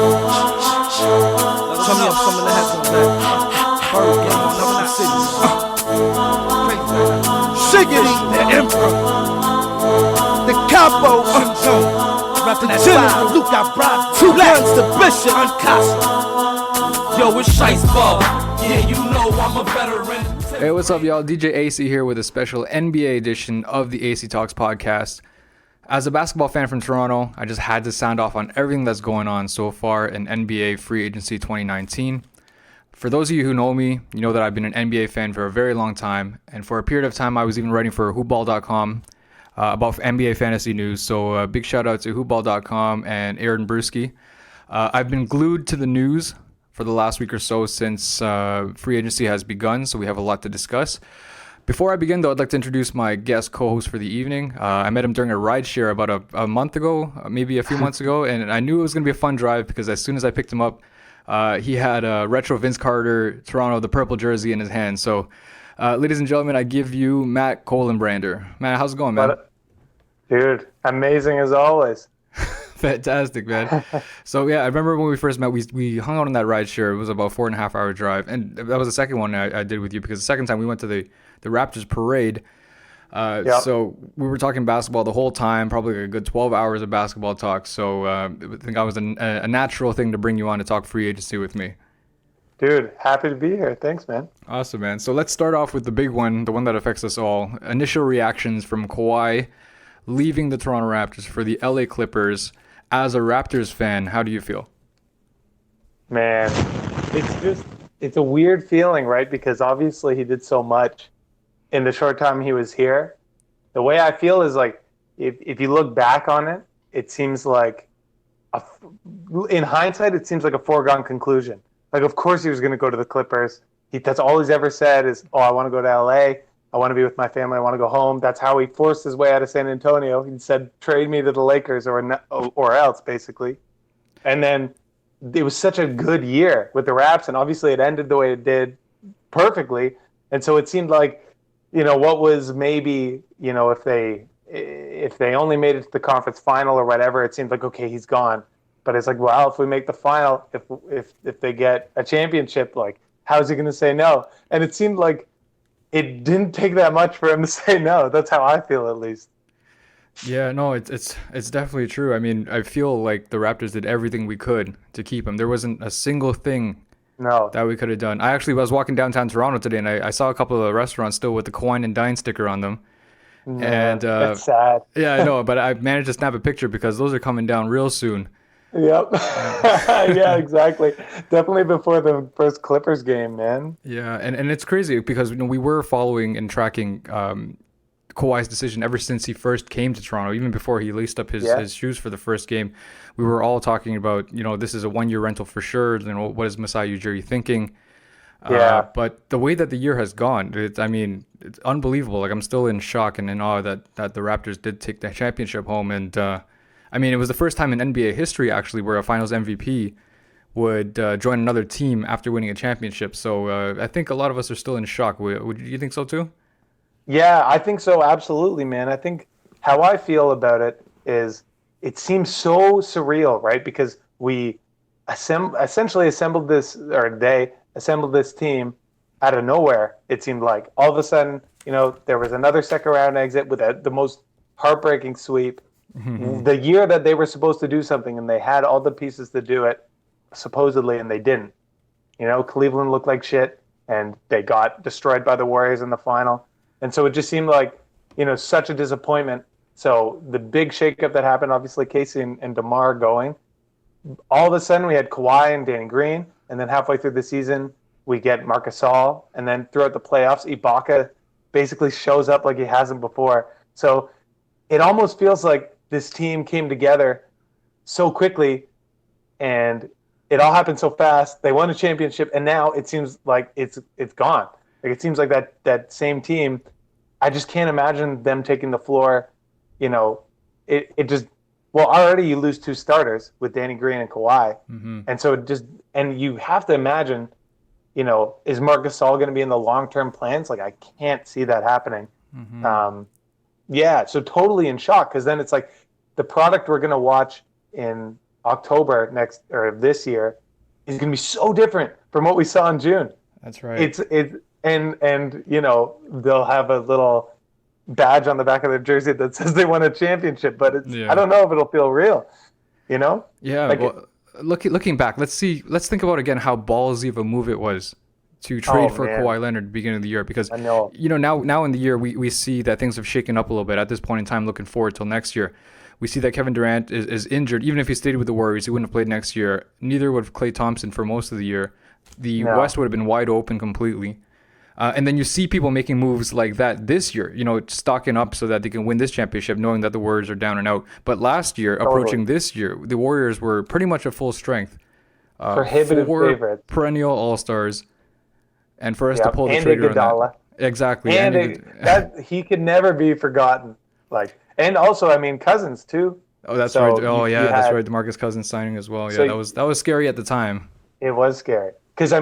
Turn me up some of the headphones, man. Bird game, number 9 city. Shiggity, the emperor. The capo, the general, Luke got brought 2 guns to Bishop, Uncasa. Yo, it's Shice Ball. Yeah, you know I'm a veteran. Hey, what's up, y'all? DJ Acie here with a special NBA edition of the Acie Talks podcast. As a basketball fan from Toronto, I just had to sound off on everything that's going on so far in NBA free agency 2019. For those of you who know me, you know that I've been an NBA fan for a very long time, and for a period of time I was even writing for hoopball.com about NBA fantasy news, so big shout out to hoopball.com and Aaron Brewski. I've been glued to the news for the last week or so since free agency has begun, so we have a lot to discuss. Before I begin, though, I'd like to introduce my guest co-host for the evening. I met him during a rideshare about a month ago, maybe a few months ago, and I knew it was going to be a fun drive because as soon as I picked him up, he had a retro Vince Carter Toronto, the purple jersey in his hand. So, ladies and gentlemen, I give you Matt Colenbrander. Matt, how's it going, man? Dude, amazing as always. Fantastic, man. So yeah, I remember when we first met, we hung out on that ride share. It was about 4.5 hour drive, and that was the second one I did with you because the second time we went to the Raptors parade. Yep. So we were talking basketball the whole time, probably a good 12 hours of basketball talk. So I think I was a natural thing to bring you on to talk free agency with me. Dude, happy to be here. Thanks, man. Awesome, man. So let's start off with the big one, the one that affects us all. Initial reactions from Kawhi leaving the Toronto Raptors for the LA Clippers. As a Raptors fan, how do you feel? Man, it's a weird feeling, right? Because obviously he did so much in the short time he was here. The way I feel is like, if you look back on it, it seems like, in hindsight, it seems like a foregone conclusion. Like, of course he was going to go to the Clippers. That's all he's ever said is, oh, I want to go to LA. I want to be with my family. I want to go home. That's how he forced his way out of San Antonio. He said, trade me to the Lakers or else, basically. And then it was such a good year with the Raps, and obviously it ended the way it did perfectly. And so it seemed like, what was maybe, if they only made it to the conference final or whatever, it seemed like, okay, he's gone. But it's like, well, if we make the final, if they get a championship, like, how is he going to say no? And it seemed like it didn't take that much for him to say no. That's how I feel, at least. Yeah, no, it's definitely true. I mean, I feel like the Raptors did everything we could to keep him. There wasn't a single thing that we could have done. I was walking downtown Toronto today, and I saw a couple of restaurants still with the Kauai and Dine sticker on them. Yeah, And that's sad. Yeah, I know, but I managed to snap a picture because those are coming down real soon. Yep. Yeah, exactly. Definitely before the first Clippers game, man. Yeah, and it's crazy because we were following and tracking Kawhi's decision ever since he first came to Toronto, even before he laced up his shoes for the first game. We were all talking about, this is a 1-year rental for sure. What is Masai Ujiri thinking? Yeah. But the way that the year has gone, it's unbelievable. Like, I'm still in shock and in awe that the Raptors did take the championship home. And it was the first time in NBA history, actually, where a finals MVP would join another team after winning a championship. So I think a lot of us are still in shock. Would you think so too? Yeah, I think so. Absolutely, man. I think how I feel about it is it seems so surreal, right? Because we essentially assembled this team out of nowhere. It seemed like all of a sudden, there was another second round exit with the most heartbreaking sweep. Mm-hmm. The year that they were supposed to do something and they had all the pieces to do it, supposedly, and they didn't. Cleveland looked like shit and they got destroyed by the Warriors in the final. And so it just seemed like, such a disappointment. So the big shakeup that happened, obviously Casey and DeMar going, all of a sudden we had Kawhi and Danny Green, and then halfway through the season we get Marc Gasol, and then throughout the playoffs Ibaka basically shows up like he hasn't before. So it almost feels like this team came together so quickly and it all happened so fast. They won a championship, and now it seems like it's gone. Like, it seems like that same team, I just can't imagine them taking the floor. It just, already you lose 2 starters with Danny Green and Kawhi. Mm-hmm. And so and you have to imagine, is Marc Gasol going to be in the long-term plans? Like, I can't see that happening. Mm-hmm. So totally in shock, because then it's like the product we're going to watch in October this year is going to be so different from what we saw in June. That's right. And they'll have a little badge on the back of their jersey that says they won a championship, but I don't know if it'll feel real. Yeah. Like, well, looking back, let's think about again how ballsy of a move it was to trade for Kawhi Leonard at the beginning of the year, because I know. Now in the year we see that things have shaken up a little bit at this point in time. Looking forward till next year, we see that Kevin Durant is injured. Even if he stayed with the Warriors, he wouldn't have played next year. Neither would have Klay Thompson for most of the year. The West would have been wide open completely. And then you see people making moves like that this year, stocking up so that they can win this championship, knowing that the Warriors are down and out. But last year, approaching this year, the Warriors were pretty much at full strength. Prohibitive favorites. Perennial All-Stars. And for us to pull the trigger on that. Exactly. That he could never be forgotten. And also, Cousins too. Oh, that's right. Oh, yeah, that's right. DeMarcus Cousins signing as well. Yeah, so that was scary at the time. It was scary. Because,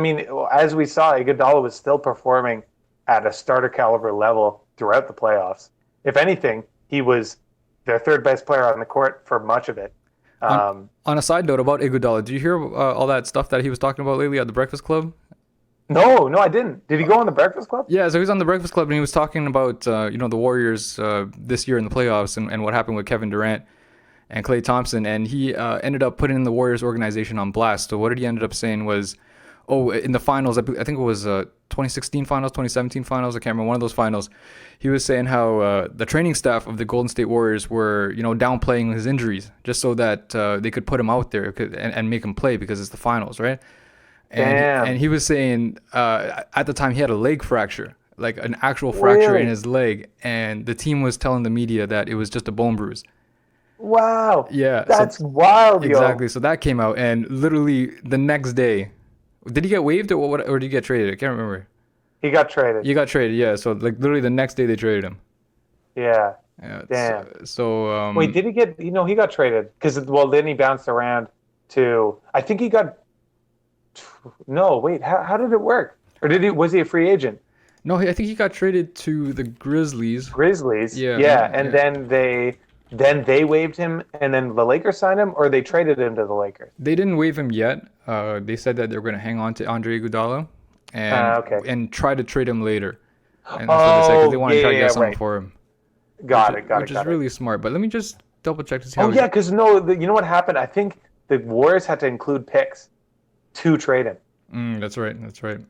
as we saw, Iguodala was still performing at a starter caliber level throughout the playoffs. If anything, he was their third best player on the court for much of it. On a side note about Iguodala, did you hear all that stuff that he was talking about lately at the Breakfast Club? No, I didn't. Did he go on the Breakfast Club? Yeah, so he was on the Breakfast Club and he was talking about the Warriors this year in the playoffs and what happened with Kevin Durant and Klay Thompson, and he ended up putting the Warriors organization on blast. So what did he end up saying was, in the finals, I think it was 2016 finals, 2017 finals, I can't remember, one of those finals, he was saying how the training staff of the Golden State Warriors were, downplaying his injuries just so that they could put him out there and make him play because it's the finals, right? And he was saying at the time he had a leg fracture, like an actual fracture in his leg, and the team was telling the media that it was just a bone bruise. Wow. Yeah. That's wild, yo. Exactly. So that came out, and literally the next day, did he get waived or did he get traded? I can't remember. He got traded. He got traded, yeah. So literally the next day they traded him. Yeah. Damn. So wait, did he get? He got traded because then he bounced around to. I think he got. No, wait. How did it work? Or was he a free agent? No, I think he got traded to the Grizzlies. Yeah. And then they waived him, and then the Lakers signed him, or they traded him to the Lakers. They didn't waive him yet. They said that they were going to hang on to Andre Iguodala and try to trade him later. And that's what they said, because they want to try to get something for him. Which is really smart. But let me just double check to see how. Because you know what happened? I think the Warriors had to include picks to trade him. That's right.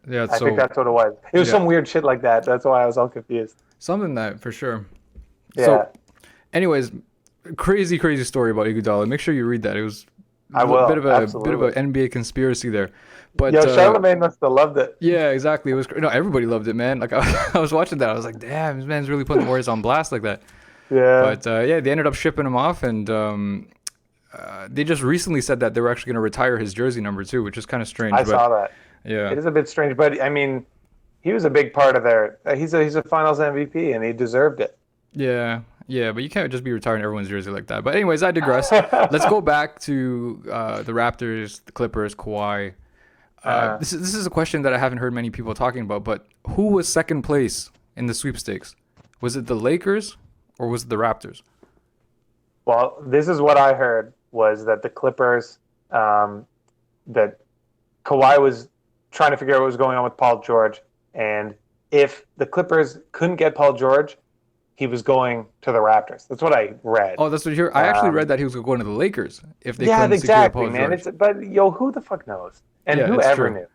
Yeah, I think that's what it was. It was some weird shit like that. That's why I was all confused. Something that for sure. Yeah. So, anyways, crazy story about Iguodala. Make sure you read that. It was a bit of an NBA conspiracy there. But Charlamagne must have loved it. Yeah, exactly. It was everybody loved it, man. Like I was watching that, I was like, damn, this man's really putting the Warriors on blast like that. Yeah. But they ended up shipping him off, and they just recently said that they were actually going to retire his jersey number too, which is kind of strange. I saw that. Yeah, it is a bit strange, but he was a big part of their. He's a Finals MVP, and he deserved it. Yeah, but you can't just be retiring everyone's jersey like that. But anyways, I digress. Let's go back to the Raptors, the Clippers, Kauai. This is a question that I haven't heard many people talking about, but who was second place in the sweepstakes? Was it the Lakers or was it the Raptors? Well, this is what I heard, was that the Clippers, that Kawhi was trying to figure out what was going on with Paul George, and if the Clippers couldn't get Paul George, he was going to the Raptors. That's what I read. Oh, that's what you heard. I actually read that he was going to the Lakers if they couldn't secure Paul George. But who the fuck knows? And who ever knew?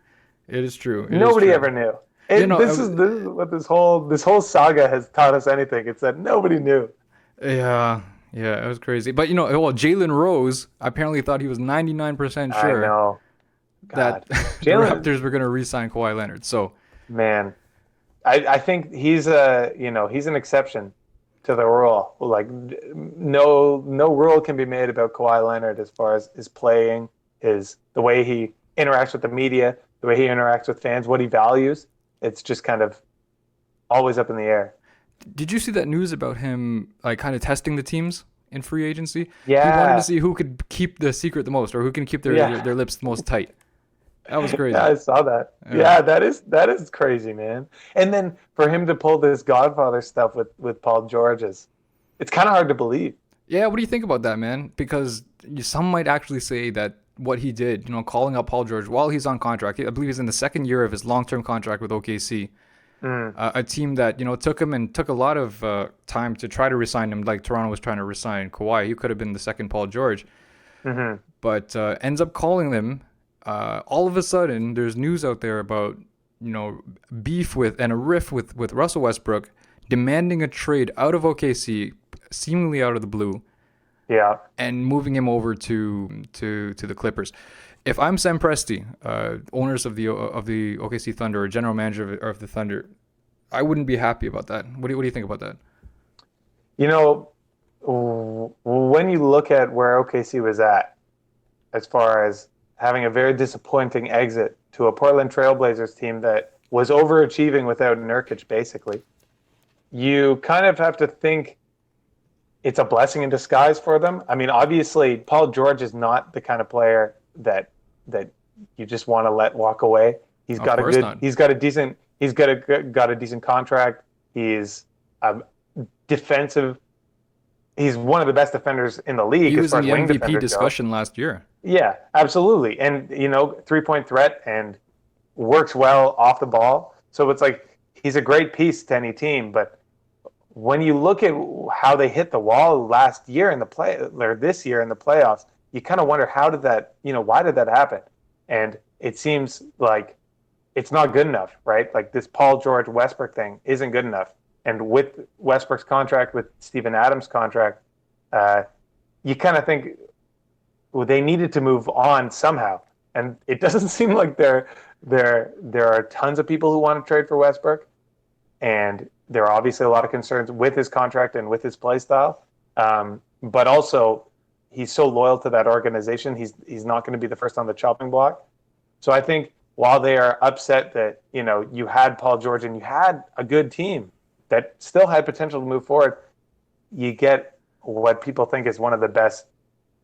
It is true. Nobody ever knew. This is what this whole saga has taught us anything. It's that nobody knew. Yeah, it was crazy. But Jalen Rose apparently thought he was 99% sure. I know. That the Raptors were going to re-sign Kawhi Leonard. So, man, I think he's an exception to the rule. Like no rule can be made about Kawhi Leonard as far as his playing, the way he interacts with the media, the way he interacts with fans, what he values. It's just kind of always up in the air. Did you see that news about him kind of testing the teams in free agency? Yeah. He wanted to see who could keep the secret the most, or who can keep their lips the most tight. That was crazy. Yeah, I saw that. Yeah, that is crazy, man. And then for him to pull this Godfather stuff with Paul George it's kind of hard to believe. Yeah, what do you think about that, man? Because some might actually say that what he did, calling up Paul George while he's on contract, I believe he's in the second year of his long-term contract with OKC, Mm, a team that, took him and took a lot of time to try to resign him, like Toronto was trying to resign Kawhi. He could have been the second Paul George, hmm but ends up calling them. All of a sudden, there's news out there about, beef with and a riff with Russell Westbrook demanding a trade out of OKC, seemingly out of the blue, Yeah. and moving him over to the Clippers. If I'm Sam Presti, owners of the OKC Thunder or general manager of the Thunder, I wouldn't be happy about that. What do you think about that? You know, when you look at where OKC was at, as far as having a very disappointing exit to a Portland Trailblazers team that was overachieving without Nurkic, basically, you kind of have to think it's a blessing in disguise for them. I mean, obviously, Paul George is not the kind of player that you just want to let walk away. He's Of got a course good, not. he's got a decent contract. He's defensive. He's one of the best defenders in the league He as was far in as the wing MVP defenders discussion last year. go. Yeah, absolutely. And 3-point threat and works well off the ball. So it's like he's a great piece to any team, but when you look at how they hit the wall last year in the play or this year in the playoffs, you kind of wonder how did that, why did that happen? And it seems like it's not good enough, right? Like this Paul George Westbrook thing isn't good enough. And with Westbrook's contract, with Steven Adams' contract, you kind of think well, they needed to move on somehow. And it doesn't seem like there are tons of people who want to trade for Westbrook. And there are obviously a lot of concerns with his contract and with his play style. But also, he's so loyal to that organization, he's not going to be the first on the chopping block. So I think while they are upset that, you had Paul George and you had a good team that still had potential to move forward, you get what people think is one of the best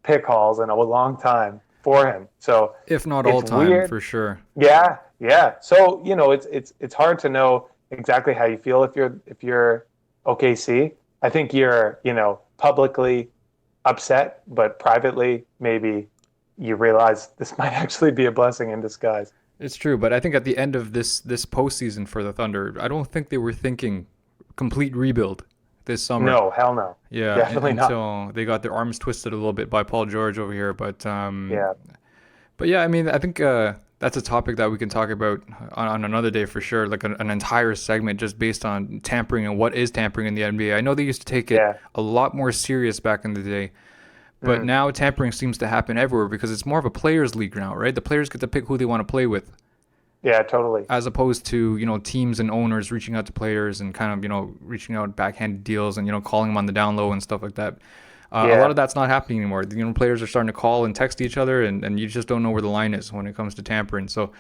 pick hauls in a long time for him. So If not all it's time, weird. for sure. Yeah, yeah. So it's hard to know exactly how you feel if you're OKC. I think you're publicly upset, but privately maybe you realize this might actually be a blessing in disguise. It's true, but I think at the end of this postseason for the Thunder, I don't think they were thinking complete rebuild this summer. No, hell no. Yeah, Definitely not. until they got their arms twisted a little bit by Paul George over here. But Yeah. but yeah, I mean, I think that's a topic that we can talk about on another day for sure, like an entire segment just based on tampering and what is tampering in the NBA. I know they used to take it Yeah. a lot more serious back in the day, but now tampering seems to happen everywhere because it's more of a players' league now, right? The players get to pick who they want to play with, Yeah, totally. as opposed to teams and owners reaching out to players and kind of reaching out backhanded deals and calling them on the down low and stuff like that. A Yeah. lot of that's not happening anymore. Players are starting to call and text each other, and you just don't know where the line is when it comes to tampering. So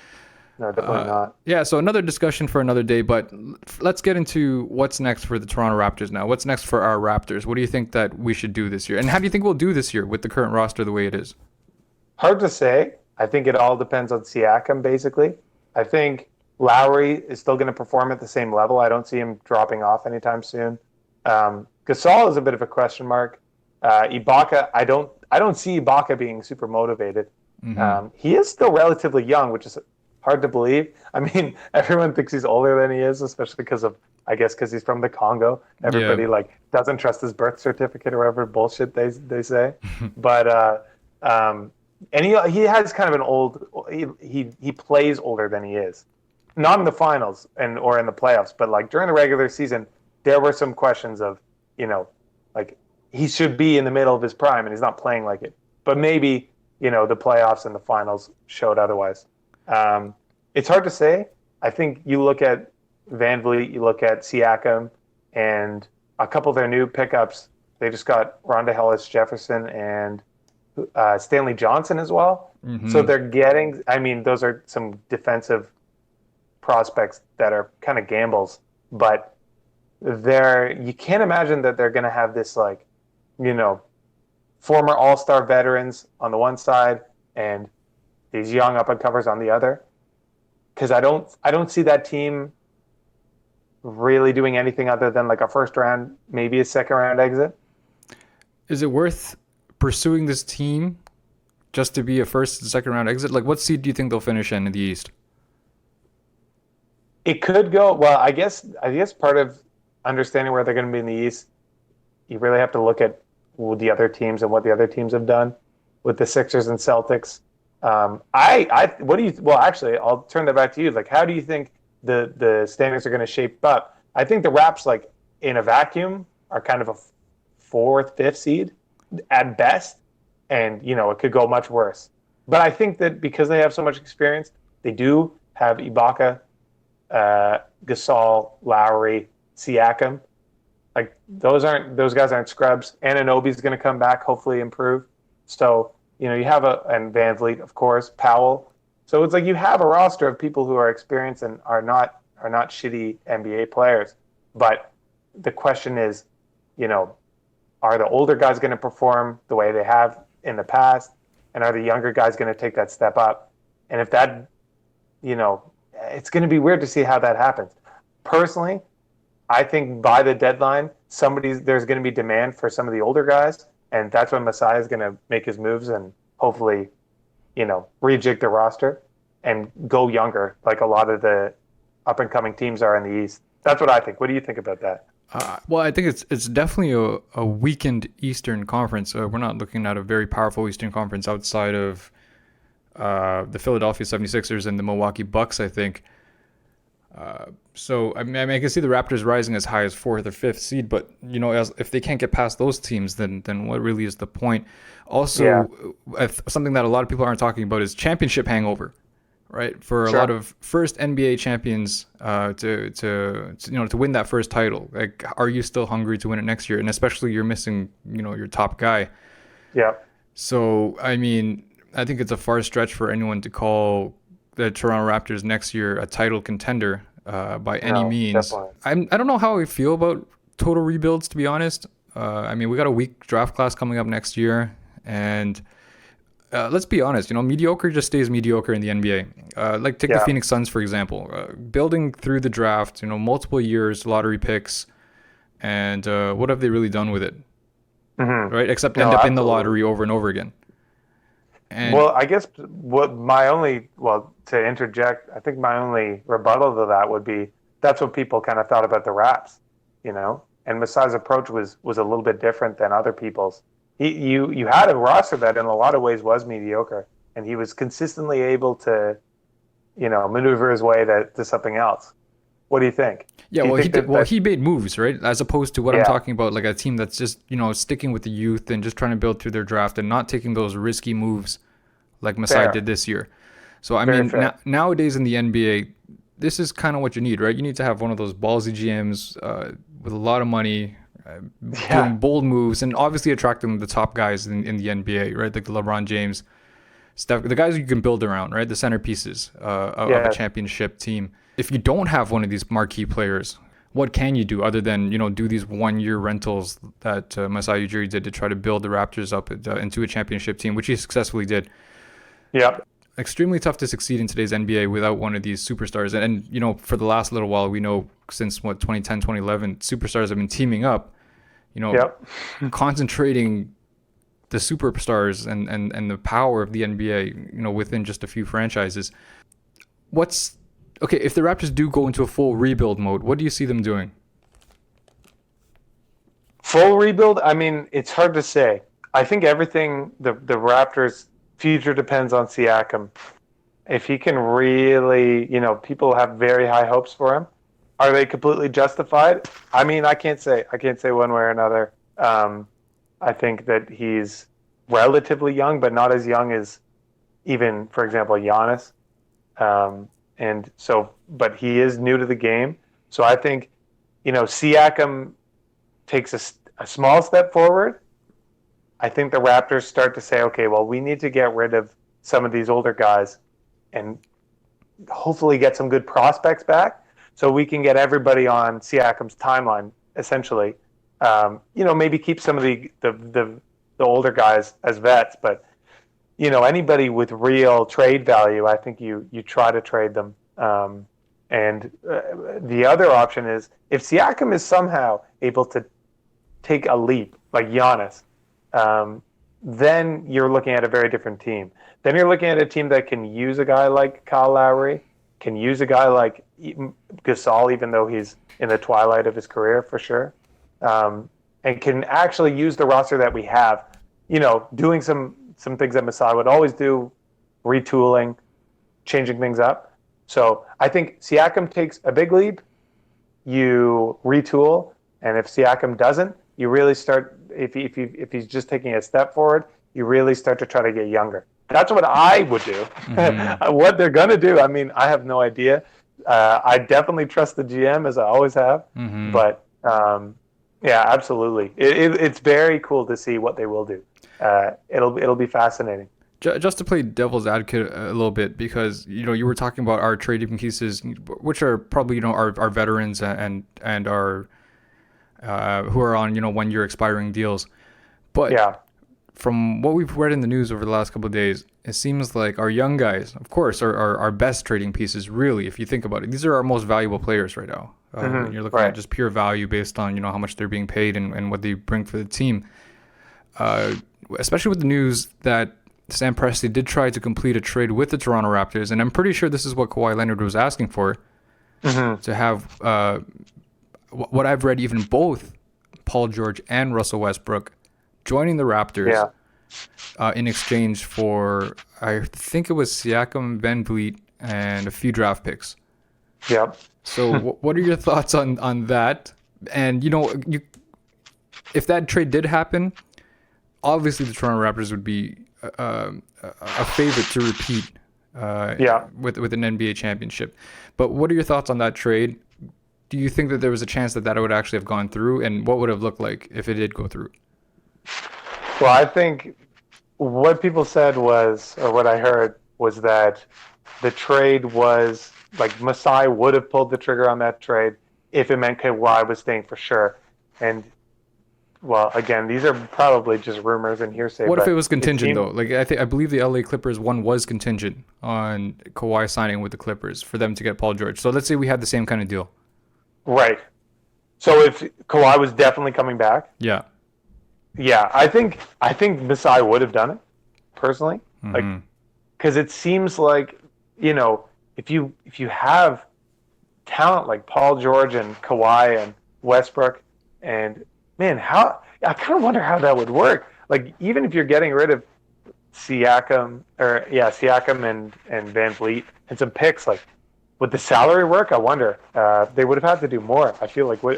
No, definitely not. yeah, so another discussion for another day. But let's get into what's next for the Toronto Raptors now. What's next for our Raptors? What do you think that we should do this year, and how do you think we'll do this year with the current roster the way it is? Hard to say. I think it all depends on Siakam, basically. I think Lowry is still going to perform at the same level. I don't see him dropping off anytime soon. Gasol is a bit of a question mark. Ibaka, I don't see Ibaka being super motivated. He is still relatively young, which is hard to believe. I mean, everyone thinks he's older than he is, especially because he's from the Congo. Everybody doesn't trust his birth certificate or whatever bullshit they say. But and he has kind of an old. He plays older than he is. Not in the finals or in the playoffs, but like during the regular season, there were some questions of like he should be in the middle of his prime and he's not playing like it. But maybe the playoffs and the finals showed otherwise. It's hard to say. I think you look at VanVleet, you look at Siakam, and a couple of their new pickups. They just got Rhonda Hollis Jefferson and Stanley Johnson as well. So they're getting. I mean, those are some defensive prospects that are kind of gambles, but you can't imagine that they're going to have this former all-star veterans on the one side and these young up-and-comers on the other, because I don't see that team really doing anything other than like a first round, maybe a second round exit. Is it worth pursuing this team just to be a first and second round exit? Like, what seed do you think they'll finish in the East? It could go well. I guess part of understanding where they're going to be in the East, you really have to look at the other teams and what the other teams have done with the Sixers and Celtics. What do you? Well, actually, I'll turn that back to you. Like, how do you think the standings are going to shape up? I think the Raps, like in a vacuum, are kind of a fourth, fifth seed at best, and it could go much worse. But I think that because they have so much experience, they do have Ibaka, Gasol, Lowry, Siakam. Like those guys aren't scrubs. Anunoby's going to come back, hopefully improve. So you have and VanVleet, of course, Powell. So it's like you have a roster of people who are experienced and are not shitty NBA players. But the question is, are the older guys going to perform the way they have in the past, and are the younger guys going to take that step up? And if that, it's going to be weird to see how that happens. Personally, I think by the deadline, there's going to be demand for some of the older guys, and that's when Masai is going to make his moves and hopefully, rejig the roster and go younger, like a lot of the up-and-coming teams are in the East. That's what I think. What do you think about that? Well, I think it's definitely a weakened Eastern Conference. We're not looking at a very powerful Eastern Conference outside of the Philadelphia 76ers and the Milwaukee Bucks, I think. So I can see the Raptors rising as high as fourth or fifth seed, but if they can't get past those teams, then what really is the point? Also, something that a lot of people aren't talking about is championship hangover, right? For a lot of first NBA champions to win that first title, like, are you still hungry to win it next year? And especially you're missing your top guy. Yeah. So I think it's a far stretch for anyone to call the Toronto Raptors next year a title contender by any means. Definitely. I don't know how I feel about total rebuilds, to be honest. We got a weak draft class coming up next year, and let's be honest, mediocre just stays mediocre in the NBA. Take the Phoenix Suns, for example. Building through the draft, multiple years, lottery picks, and what have they really done with it? Mm-hmm. Right? Except end up in the lottery over and over again. And I guess to interject, I think my only rebuttal to that would be that's what people kind of thought about the Raps, and Masai's approach was a little bit different than other people's. You had a roster that in a lot of ways was mediocre, and he was consistently able to, maneuver his way to something else. What do you think? Yeah, he made moves, right? As opposed to what I'm talking about, like a team that's just, sticking with the youth and just trying to build through their draft and not taking those risky moves like Masai did this year. So, nowadays in the NBA, this is kind of what you need, right? You need to have one of those ballsy GMs with a lot of money, doing bold moves, and obviously attracting the top guys in the NBA, right? Like the LeBron James, Steph, the guys you can build around, right? The centerpieces of a championship team. If you don't have one of these marquee players, what can you do other than, do these 1 year rentals that Masai Ujiri did to try to build the Raptors up into a championship team, which he successfully did. Yeah. Extremely tough to succeed in today's NBA without one of these superstars. And for the last little while, we know since 2010, 2011, superstars have been teaming up, concentrating the superstars and the power of the NBA, within just a few franchises. If the Raptors do go into a full rebuild mode, what do you see them doing? Full rebuild? It's hard to say. I think everything, the Raptors' future depends on Siakam. If he can really, people have very high hopes for him. Are they completely justified? I can't say. I can't say one way or another. I think that he's relatively young, but not as young as even, for example, Giannis. But he is new to the game. So I think, Siakam takes a small step forward. I think the Raptors start to say, okay, well, we need to get rid of some of these older guys and hopefully get some good prospects back so we can get everybody on Siakam's timeline, essentially. Maybe keep some of the older guys as vets, but anybody with real trade value, I think you try to trade them. And the other option is if Siakam is somehow able to take a leap like Giannis then you're looking at a very different team. Then you're looking at a team that can use a guy like Kyle Lowry, can use a guy like Gasol, even though he's in the twilight of his career for sure, and can actually use the roster that we have. Doing some things that Masai would always do, retooling, changing things up. So I think Siakam takes a big leap, you retool, and if Siakam doesn't, you really start, if he's just taking a step forward, you really start to try to get younger. That's what I would do. Mm-hmm. What they're going to do, I mean, I have no idea. I definitely trust the GM, as I always have. Mm-hmm. But, yeah, absolutely. It's very cool to see what they will do. It'll be fascinating. Just to play devil's advocate a little bit, because you were talking about our trading pieces, which are probably our veterans and our who are on 1 year expiring deals, but yeah, from what we've read in the news over the last couple of days, it seems like our young guys, of course, are our best trading pieces. Really, if you think about it, these are our most valuable players right now. When you're looking at just pure value based on how much they're being paid and what they bring for the team. Especially with the news that Sam Presti did try to complete a trade with the Toronto Raptors, and I'm pretty sure this is what Kawhi Leonard was asking for, to have what I've read, even both Paul George and Russell Westbrook joining the Raptors in exchange for, I think it was Siakam, Van Vliet, and a few draft picks. Yep. So what are your thoughts on that? And, if that trade did happen, obviously the Toronto Raptors would be a favorite to repeat with an NBA championship. But what are your thoughts on that trade? Do you think that there was a chance that would actually have gone through, and what would have looked like if it did go through? Well, I think what people said was, or what I heard was that the trade was like Masai would have pulled the trigger on that trade if it meant Kawhi was staying for sure. And well, again, these are probably just rumors and hearsay. What if it was contingent though? Like I believe the LA Clippers one was contingent on Kawhi signing with the Clippers for them to get Paul George. So let's say we had the same kind of deal. Right. So if Kawhi was definitely coming back, yeah, I think Masai would have done it personally, like because it seems like if you have talent like Paul George and Kawhi and Westbrook, and man, I kind of wonder how that would work. Like even if you're getting rid of Siakam and Van Vliet and some picks, like would the salary work? I wonder. They would have had to do more. I feel like I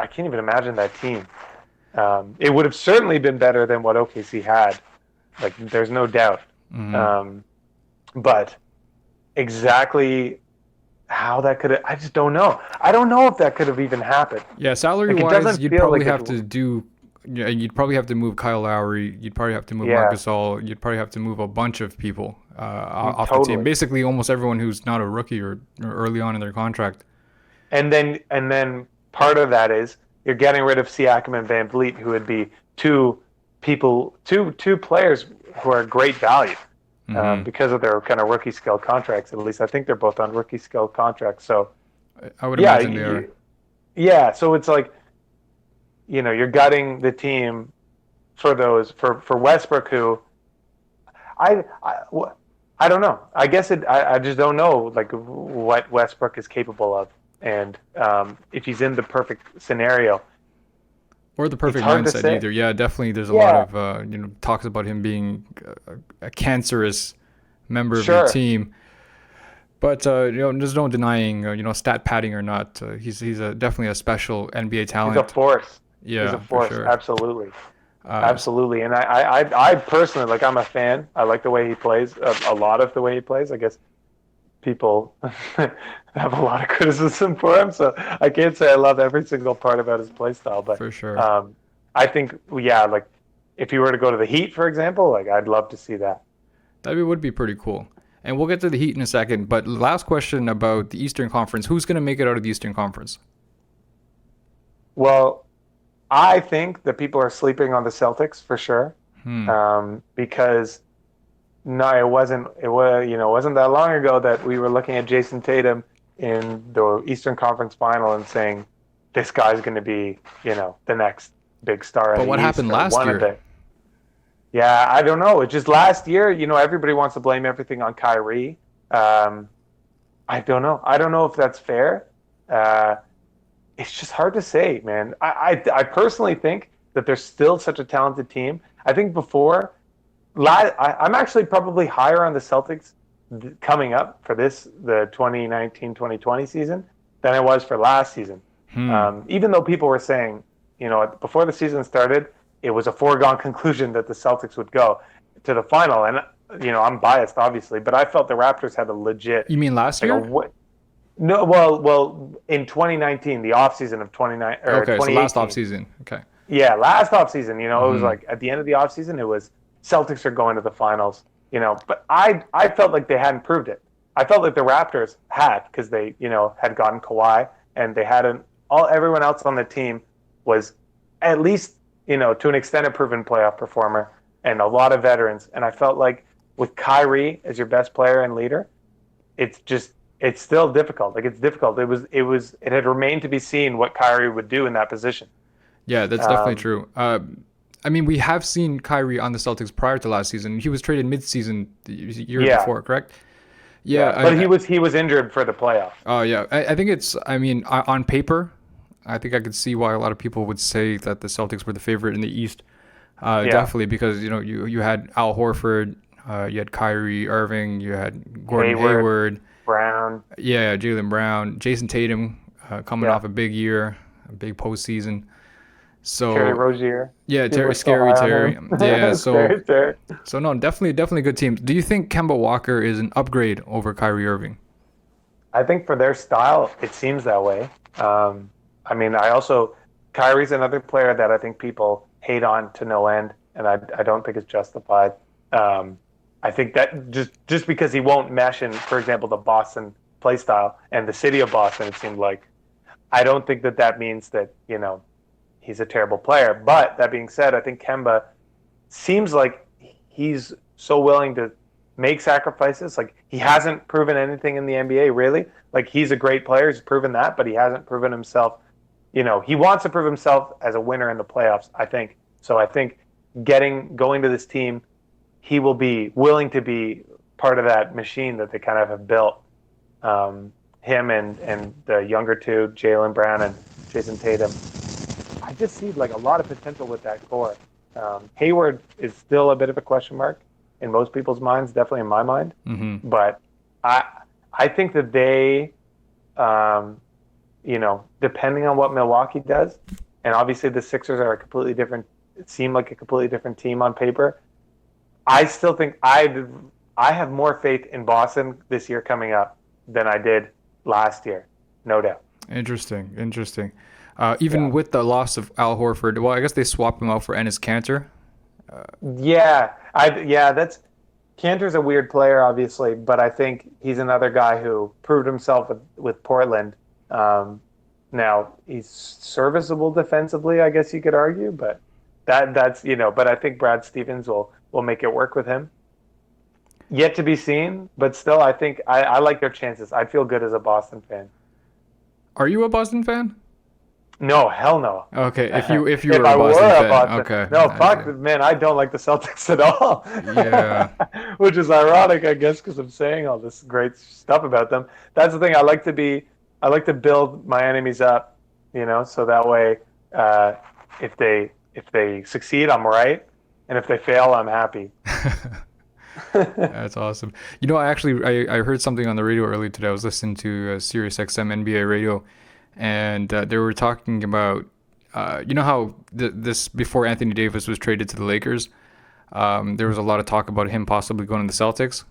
can't even imagine that team. It would have certainly been better than what OKC had. Like there's no doubt. But exactly how that could have, I just don't know. I don't know if that could have even happened. Yeah, salary-wise, you'd probably have to do. Yeah, you'd probably have to move Kyle Lowry. You'd probably have to move Marc Gasol. You'd probably have to move a bunch of people off the team. Basically, almost everyone who's not a rookie or early on in their contract. And then part of that is you're getting rid of Siakam and Van Vliet, who would be two players who are great value because of their kind of rookie scale contracts. At least I think they're both on rookie scale contracts. So I would imagine they are. Yeah, so it's like, you're gutting the team for those for Westbrook, who I don't know. I guess I just don't know like what Westbrook is capable of, and if he's in the perfect scenario or the perfect mindset either. Yeah, definitely. There's a lot of talks about him being a cancerous member of the team. But there's no denying stat padding or not. He's definitely a special NBA talent. He's a force. Yeah, he's a force. For sure. Absolutely. Absolutely. And I personally, like, I'm a fan. I like the way he plays, a lot of the way he plays. I guess people have a lot of criticism for him, so I can't say I love every single part about his play style. But for sure. I think, like if he were to go to the Heat, for example, like I'd love to see that. That would be pretty cool. And we'll get to the Heat in a second. But last question about the Eastern Conference. Who's going to make it out of the Eastern Conference? Well, I think that people are sleeping on the Celtics for sure, because it wasn't that long ago that we were looking at Jason Tatum in the Eastern Conference Final and saying this guy's going to be, the next big star. But what happened last year? Yeah, I don't know. It's just last year, everybody wants to blame everything on Kyrie. I don't know. I don't know if that's fair. It's just hard to say, man. I personally think that they're still such a talented team. I think I'm actually probably higher on the Celtics coming up for the 2019-2020 season than I was for last season. Even though people were saying, before the season started, it was a foregone conclusion that the Celtics would go to the final. And, I'm biased, obviously, but I felt the Raptors had a legit... You mean last year? No, well, in 2019, the offseason of 2019... Okay, so last offseason. Okay. Yeah, last offseason, it was like at the end of the offseason, it was Celtics are going to the finals, But I felt like they hadn't proved it. I felt like the Raptors had, because they, had gotten Kawhi, and they had everyone else on the team was at least, to an extent a proven playoff performer and a lot of veterans. And I felt like with Kyrie as your best player and leader, it's still difficult. Like, it's difficult. It had remained to be seen what Kyrie would do in that position. Yeah, that's definitely true. I mean, we have seen Kyrie on the Celtics prior to last season. He was traded mid-season the year before, correct? Yeah, but he was injured for the playoffs. Oh yeah, I think on paper, I think I could see why a lot of people would say that the Celtics were the favorite in the East. Definitely because you had Al Horford, you had Kyrie, Irving, you had Gordon Hayward, Brown. Yeah, Jaylen Brown, Jason Tatum coming off a big year, a big postseason. So Terry Rozier. Yeah, Scary Terry. Yeah, so no, definitely good teams. Do you think Kemba Walker is an upgrade over Kyrie Irving? I think for their style, it seems that way. Kyrie's another player that I think people hate on to no end, and I don't think it's justified. I think that just because he won't mesh in, for example, the Boston play style and the city of Boston, it seemed like, I don't think that means that, he's a terrible player. But that being said, I think Kemba seems like he's so willing to make sacrifices. Like, he hasn't proven anything in the NBA, really. Like, he's a great player. He's proven that, but he hasn't proven himself. He wants to prove himself as a winner in the playoffs, I think. So I think going to this team, he will be willing to be part of that machine that they kind of have built. Him and the younger two, Jaylen Brown and Jason Tatum. I just see like a lot of potential with that core. Hayward is still a bit of a question mark in most people's minds, definitely in my mind. Mm-hmm. But I think that they, depending on what Milwaukee does, and obviously the Sixers are seem like a completely different team on paper. I still think I have more faith in Boston this year coming up than I did last year, no doubt. Interesting. Even with the loss of Al Horford, well, I guess they swapped him out for Enes Kanter. That's Kanter's a weird player, obviously, but I think he's another guy who proved himself with Portland. Now he's serviceable defensively, I guess you could argue, but that's But I think Brad Stevens will make it work with him. Yet to be seen, but still, I think I like their chances. I'd feel good as a Boston fan. Are you a Boston fan? No, hell no. Okay, if you were a Boston fan, okay. No, fuck, man, I don't like the Celtics at all. Yeah. Which is ironic, I guess, because I'm saying all this great stuff about them. That's the thing. I like to build my enemies up, so that way, if they succeed, I'm right, and if they fail, I'm happy. That's awesome. I heard something on the radio earlier today. I was listening to Sirius XM NBA radio, and they were talking about, how this before Anthony Davis was traded to the Lakers, there was a lot of talk about him possibly going to the Celtics.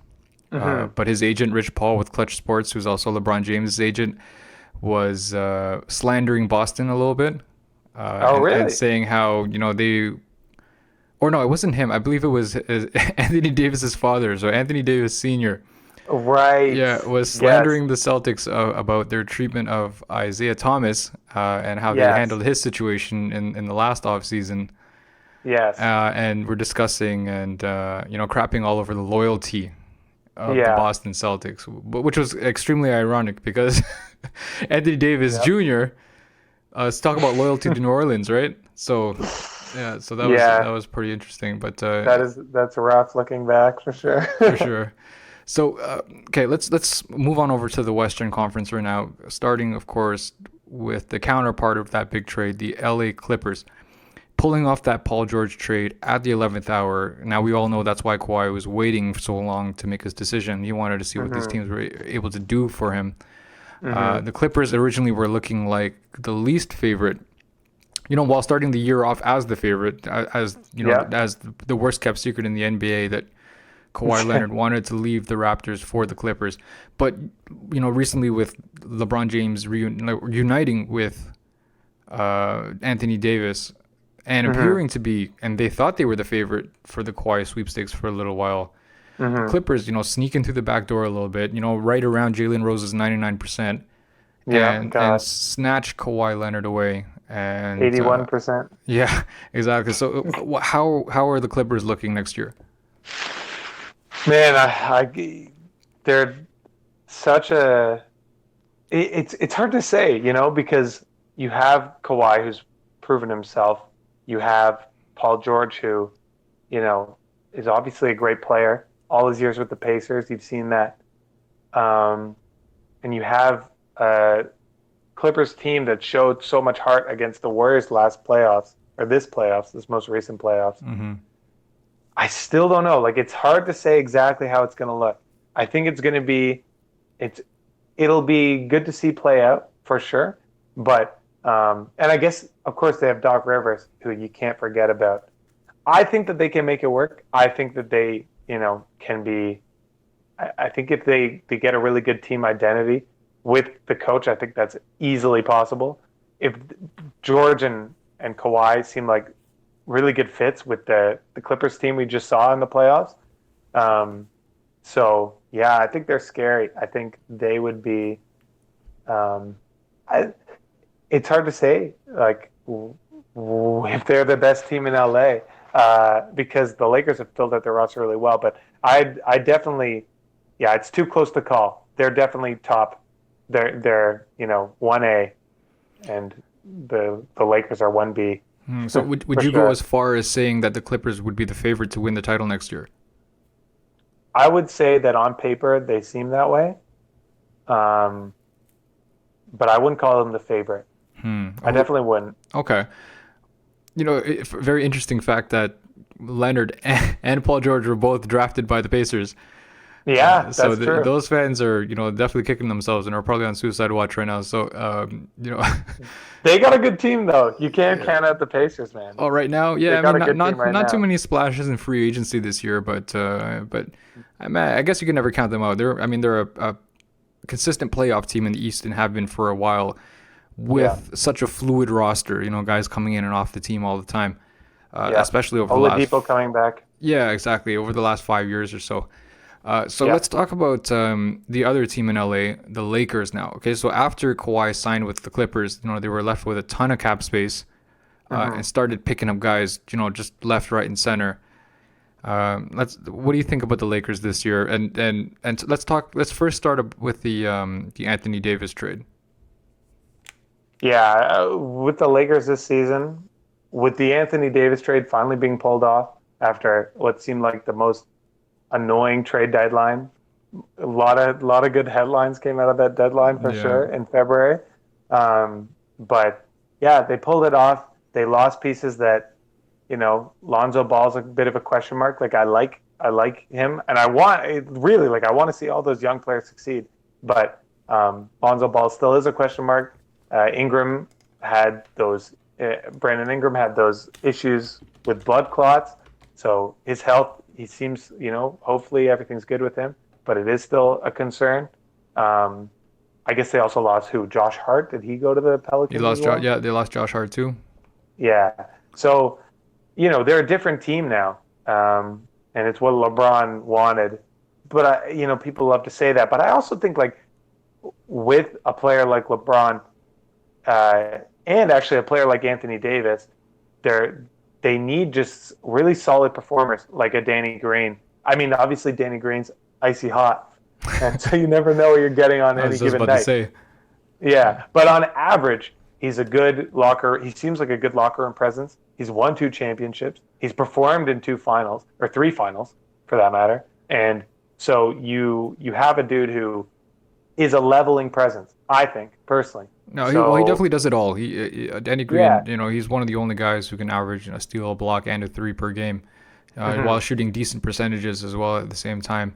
Mm-hmm. But his agent, Rich Paul with Clutch Sports, who's also LeBron James' agent, was slandering Boston a little bit. Really? And saying how, or no, it wasn't him. I believe it was Anthony Davis's father, so Anthony Davis Sr. Right. Yeah, was slandering the Celtics about their treatment of Isaiah Thomas and how they handled his situation in the last offseason. Yes. And we're discussing and, crapping all over the loyalty of the Boston Celtics, which was extremely ironic because Anthony Davis Jr., Let's talk about loyalty to New Orleans, right? So, yeah, so that was pretty interesting. But that's rough looking back for sure. for sure. So, okay, let's move on over to the Western Conference right now. Starting, of course, with the counterpart of that big trade, the LA Clippers, pulling off that Paul George trade at the 11th hour. Now we all know that's why Kawhi was waiting so long to make his decision. He wanted to see what these teams were able to do for him. The Clippers originally were looking like the least favorite, while starting the year off as the favorite, as the worst kept secret in the NBA that Kawhi Leonard wanted to leave the Raptors for the Clippers. But, recently with LeBron James reuniting with Anthony Davis and appearing to be, and they thought they were the favorite for the Kawhi sweepstakes for a little while. Clippers, sneak into the back door a little bit, right around Jalen Rose's 99%, and snatch Kawhi Leonard away. And 81%. Yeah, exactly. So how are the Clippers looking next year? Man, they're such a. It's hard to say, because you have Kawhi, who's proven himself. You have Paul George, who, is obviously a great player. All his years with the Pacers, you've seen that. And you have a Clippers team that showed so much heart against the Warriors this most recent playoffs. I still don't know. It's hard to say exactly how it's going to look. I think it's going to be, it'll be good to see play out for sure. But, and I guess, of course, they have Doc Rivers, who you can't forget about. I think that they can make it work. I think that they, can be, I think if they get a really good team identity with the coach, I think that's easily possible. If George and Kawhi seem like really good fits with the Clippers team we just saw in the playoffs. So, yeah, I think they're scary. I think they would be it's hard to say, if they're the best team in LA, because the Lakers have filled out their roster really well. But I definitely, it's too close to call. They're definitely top. They're 1A, and the Lakers are 1B. So would you go as far as saying that the Clippers would be the favorite to win the title next year? I would say that on paper they seem that way, but I wouldn't call them the favorite. I definitely wouldn't. Okay. Very interesting fact that Leonard and Paul George were both drafted by the Pacers. Yeah, that's true. Those fans are, definitely kicking themselves and are probably on suicide watch right now. So, they got a good team though. You can't count out the Pacers, man. Oh, right now, yeah. Not too many splashes in free agency this year, but I guess you can never count them out. They're a consistent playoff team in the East and have been for a while, with such a fluid roster. Guys coming in and off the team all the time, especially over the last. Oladipo coming back. Yeah, exactly. Over the last 5 years or so. Let's talk about the other team in LA, the Lakers now. Okay, so after Kawhi signed with the Clippers, they were left with a ton of cap space and started picking up guys, just left, right, and center. What do you think about the Lakers this year? And let's first start with the Anthony Davis trade. Yeah, with the Lakers this season, with the Anthony Davis trade finally being pulled off after what seemed like the most annoying trade deadline. A lot of good headlines came out of that deadline for sure in February. But yeah, they pulled it off. They lost pieces that, Lonzo Ball's a bit of a question mark. I like him, and I want to see all those young players succeed. But Lonzo Ball still is a question mark. Brandon Ingram had those issues with blood clots, so his health. He seems, hopefully everything's good with him, but it is still a concern. I guess they also lost who? Josh Hart? Did he go to the Pelicans? They lost Josh Hart too. Yeah. So, they're a different team now, and it's what LeBron wanted. But, people love to say that. But I also think, with a player like LeBron and actually a player like Anthony Davis, they need just really solid performers like a Danny Green. I mean, obviously Danny Green's icy hot, and so you never know what you're getting on any given night. To say. Yeah, but on average, He's a good locker. He seems like a good locker room presence. He's won 2 championships. He's performed in 2 finals, or 3 finals for that matter. And so you have a dude who is a leveling presence, I think, personally. No, So, he definitely does it all. Danny Green, yeah. he's one of the only guys who can average a steal, a block, and a 3 per game, while shooting decent percentages as well at the same time.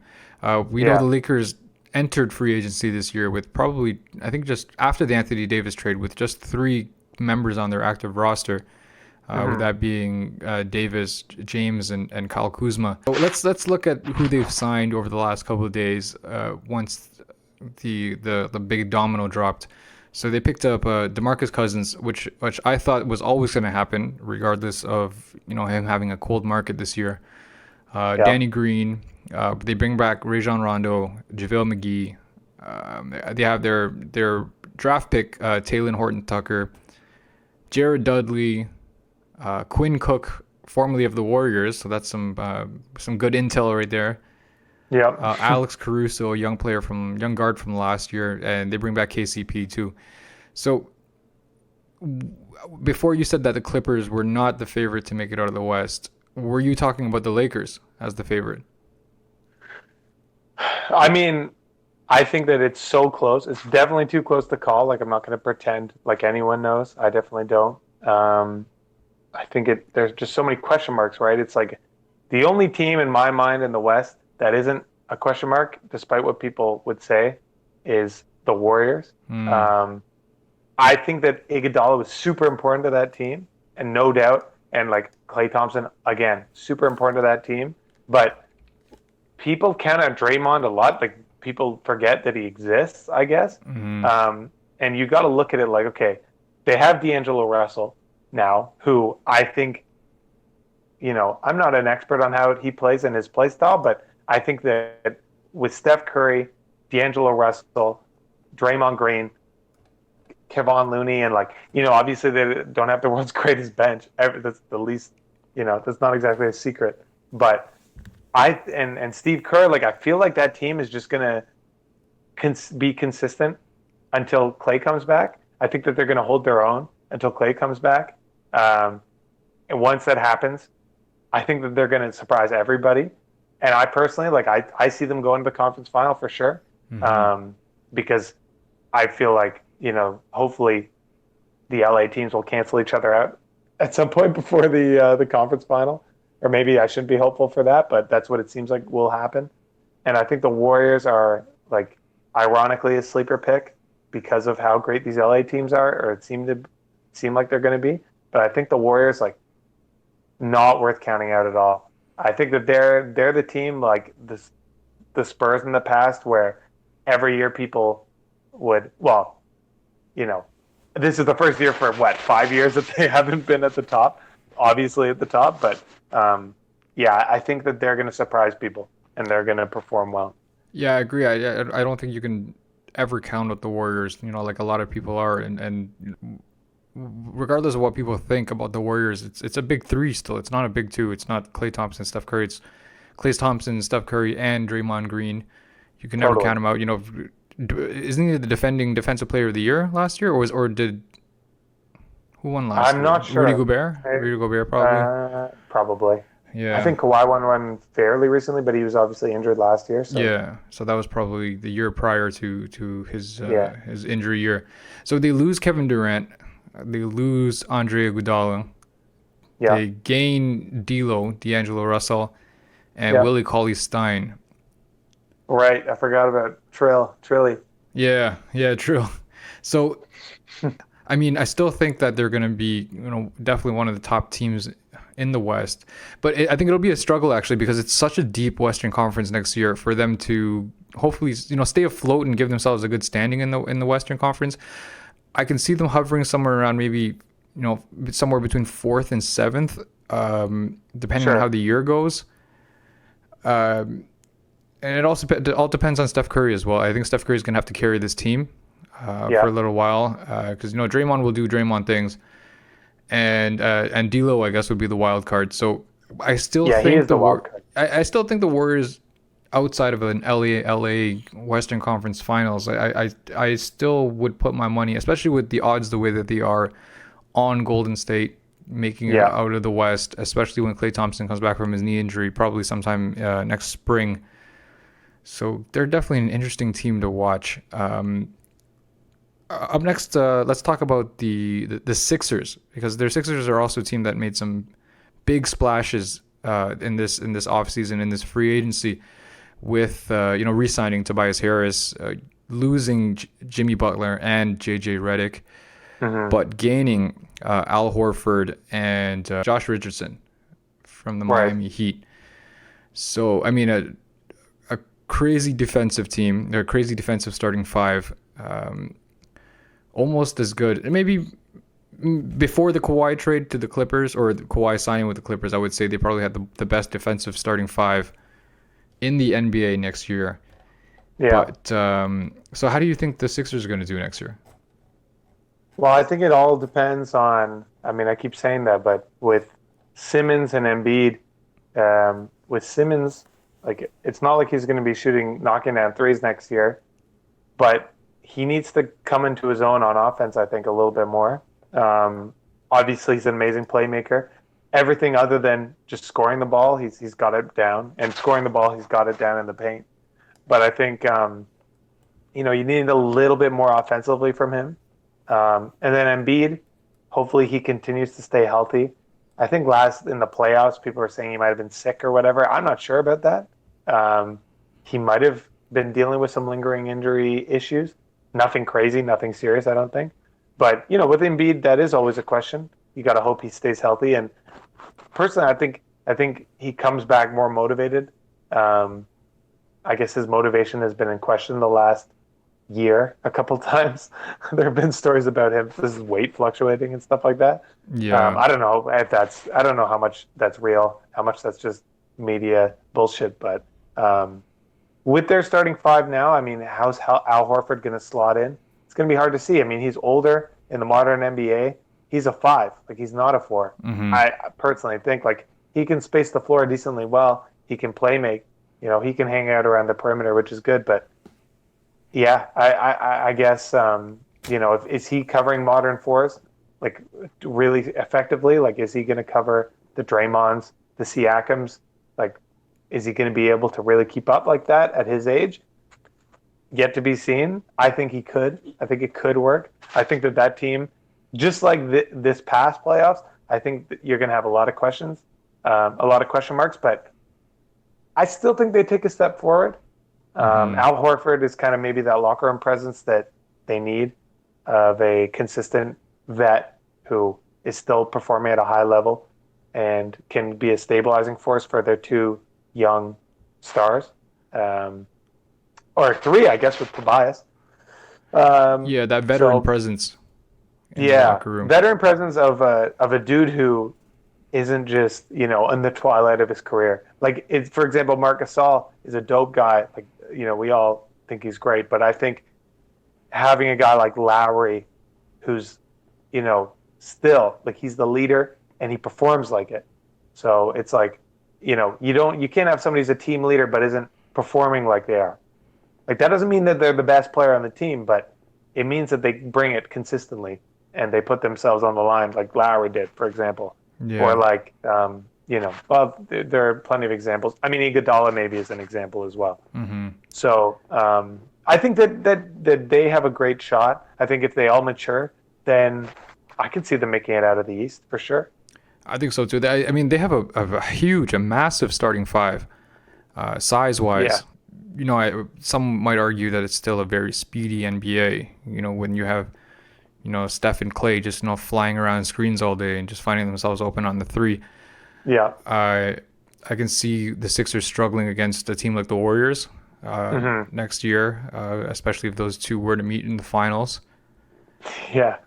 We know the Lakers entered free agency this year with probably, I think, just after the Anthony Davis trade, with just 3 members on their active roster, with that being Davis, James, and Kyle Kuzma. So let's look at who they've signed over the last couple of days. Once the big domino dropped. So they picked up DeMarcus Cousins, which I thought was always going to happen, regardless of him having a cold market this year. Danny Green. They bring back Rajon Rondo, JaVale McGee. They have their draft pick, Talen Horton-Tucker, Jared Dudley, Quinn Cook, formerly of the Warriors. So that's some good intel right there. Yeah. Alex Caruso, young guard from last year, and they bring back KCP too. So before you said that the Clippers were not the favorite to make it out of the West, were you talking about the Lakers as the favorite? I mean, I think that it's so close. It's definitely too close to call. Like, I'm not going to pretend like anyone knows. I definitely don't. I think there's just so many question marks, right? It's like the only team in my mind in the West that isn't a question mark, despite what people would say, is the Warriors. I think that Iguodala was super important to that team, and no doubt, and like Klay Thompson, again, super important to that team. But people count out Draymond a lot. Like, people forget that he exists, I guess. And you got to look at it like, okay, they have D'Angelo Russell now, who I think, I'm not an expert on how he plays and his play style, but I think that with Steph Curry, D'Angelo Russell, Draymond Green, Kevon Looney, and obviously they don't have the world's greatest bench. That's the least, that's not exactly a secret. But and Steve Kerr, I feel like that team is just gonna be consistent until Klay comes back. I think that they're gonna hold their own until Klay comes back. And once that happens, I think that they're gonna surprise everybody. And I personally, I see them going to the conference final for sure, because I feel like, hopefully the LA teams will cancel each other out at some point before the conference final. Or maybe I shouldn't be hopeful for that, but that's what it seems like will happen. And I think the Warriors are, ironically, a sleeper pick because of how great these LA teams are, or it seem like they're going to be. But I think the Warriors, not worth counting out at all. I think that they're the team like the Spurs in the past, where every year people would, this is the first year for 5 years that they haven't been at the top, obviously at the top, but I think that they're going to surprise people and they're going to perform well. Yeah, I agree. I don't think you can ever count out the Warriors, like a lot of people are, and regardless of what people think about the Warriors, it's a big 3 still. It's not a big 2. It's not Klay Thompson, Steph Curry. It's Klay Thompson, Steph Curry, and Draymond Green. You can never count them out. Isn't he the defending Defensive Player of the Year last year, or did who won last year? I'm not sure. Rudy Gobert, probably. Probably. Yeah. I think Kawhi won one fairly recently, but he was obviously injured last year. So. Yeah, so that was probably the year prior to his injury year. So they lose Kevin Durant. They lose Andre Iguodala. Yeah. They gain D'Angelo Russell, and Willie Cauley-Stein. Right, I forgot about Trilly. Yeah, Trill. So, I mean, I still think that they're going to be, definitely one of the top teams in the West. But I think it'll be a struggle, actually, because it's such a deep Western Conference next year for them to hopefully, stay afloat and give themselves a good standing in the Western Conference. I can see them hovering somewhere around maybe, somewhere between 4th and 7th, depending on how the year goes. And it all depends on Steph Curry as well. I think Steph Curry is going to have to carry this team for a little while, because Draymond will do Draymond things, and D'Lo, I guess, would be the wild card. So I still think he is the wild card. I still think the Warriors outside of an LA Western Conference Finals, I still would put my money, especially with the odds the way that they are, on Golden State making it out of the West, especially when Klay Thompson comes back from his knee injury, probably sometime next spring. So they're definitely an interesting team to watch. Up next, let's talk about the Sixers, because their Sixers are also a team that made some big splashes in this offseason, in this free agency, with re-signing Tobias Harris, losing Jimmy Butler and JJ Redick, but gaining Al Horford and Josh Richardson from the Miami Heat. So I mean, a crazy defensive team. They're a crazy defensive starting five. Almost as good. And maybe before the Kawhi trade to the Clippers, or the Kawhi signing with the Clippers, I would say they probably had the best defensive starting five in the NBA next year. Yeah. But so how do you think the Sixers are going to do next year? Well, I think it all depends on, I mean, I keep saying that, but with Simmons and Embiid, with Simmons, like, it's not like he's going to be knocking down threes next year, but he needs to come into his own on offense, I think, a little bit more. Obviously, he's an amazing playmaker. Everything other than just scoring the ball, he's got it down. And scoring the ball, he's got it down in the paint. But I think, you need a little bit more offensively from him. And then Embiid, hopefully he continues to stay healthy. I think last in the playoffs, people were saying he might have been sick or whatever. I'm not sure about that. He might have been dealing with some lingering injury issues. Nothing crazy, nothing serious, I don't think. But, with Embiid, that is always a question. You got to hope he stays healthy. And personally, I think he comes back more motivated. I guess his motivation has been in question the last year a couple times. There have been stories about his weight fluctuating and stuff like that. Yeah. I don't know how much that's real, how much that's just media bullshit. But with their starting five now, I mean, how's Al Horford going to slot in? It's going to be hard to see. I mean, he's older in the modern NBA. He's a 5. Like, he's not a 4. Mm-hmm. I personally think, like, he can space the floor decently well. He can play make. He can hang out around the perimeter, which is good. But, yeah, I guess, is he covering modern 4s, like, really effectively? Like, is he going to cover the Draymonds, the Siakams? Like, is he going to be able to really keep up like that at his age? Yet to be seen. I think he could. I think it could work. I think that team, just like this past playoffs, I think that you're going to have a lot of questions, a lot of question marks, but I still think they take a step forward. Al Horford is kind of maybe that locker room presence that they need, of a consistent vet who is still performing at a high level and can be a stabilizing force for their two young stars, or 3, I guess, with Tobias. That veteran presence. In the locker room. Veteran presence of a dude who isn't just in the twilight of his career. Like, for example, Marc Gasol is a dope guy. Like, we all think he's great, but I think having a guy like Lowry, who's still, like, he's the leader and he performs like it. So it's like, you can't have somebody who's a team leader but isn't performing like they are. Like, that doesn't mean that they're the best player on the team, but it means that they bring it consistently and they put themselves on the line, like Lowry did, for example. Yeah. Or like, there are plenty of examples. I mean, Iguodala maybe is an example as well. Mm-hmm. So I think that they have a great shot. I think if they all mature, then I could see them making it out of the East for sure. I think so too. I mean, they have a massive starting five, size-wise. Yeah. Some might argue that it's still a very speedy NBA. When you have, Steph and Klay just flying around screens all day and just finding themselves open on the 3. Yeah. I can see the Sixers struggling against a team like the Warriors next year, especially if those two were to meet in the finals. Yeah.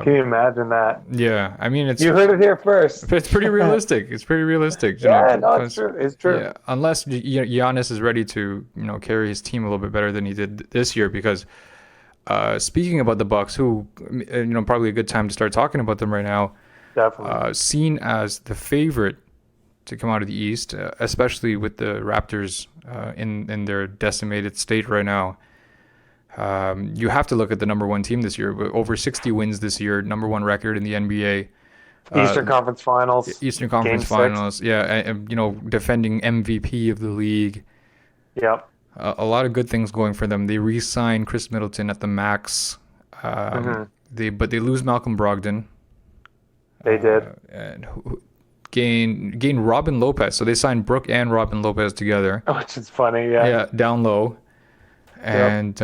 Can you imagine that? Yeah. I mean, you heard it here first. It's pretty realistic. It's pretty realistic. It's true. It's true. Yeah, unless Giannis is ready to carry his team a little bit better than he did this year. Because speaking about the Bucks, who probably a good time to start talking about them right now. Definitely. Seen as the favorite to come out of the East, especially with the Raptors in their decimated state right now. You have to look at the number one team this year, with over 60 wins this year, number one record in the NBA. Eastern Conference Finals. Eastern Conference Finals, yeah, and, defending MVP of the league. Yep. A lot of good things going for them. They re-signed Chris Middleton at the max. They lose Malcolm Brogdon. They did. And gain Robin Lopez. So they signed Brooke and Robin Lopez together. Which is funny, yeah. Yeah, down low. And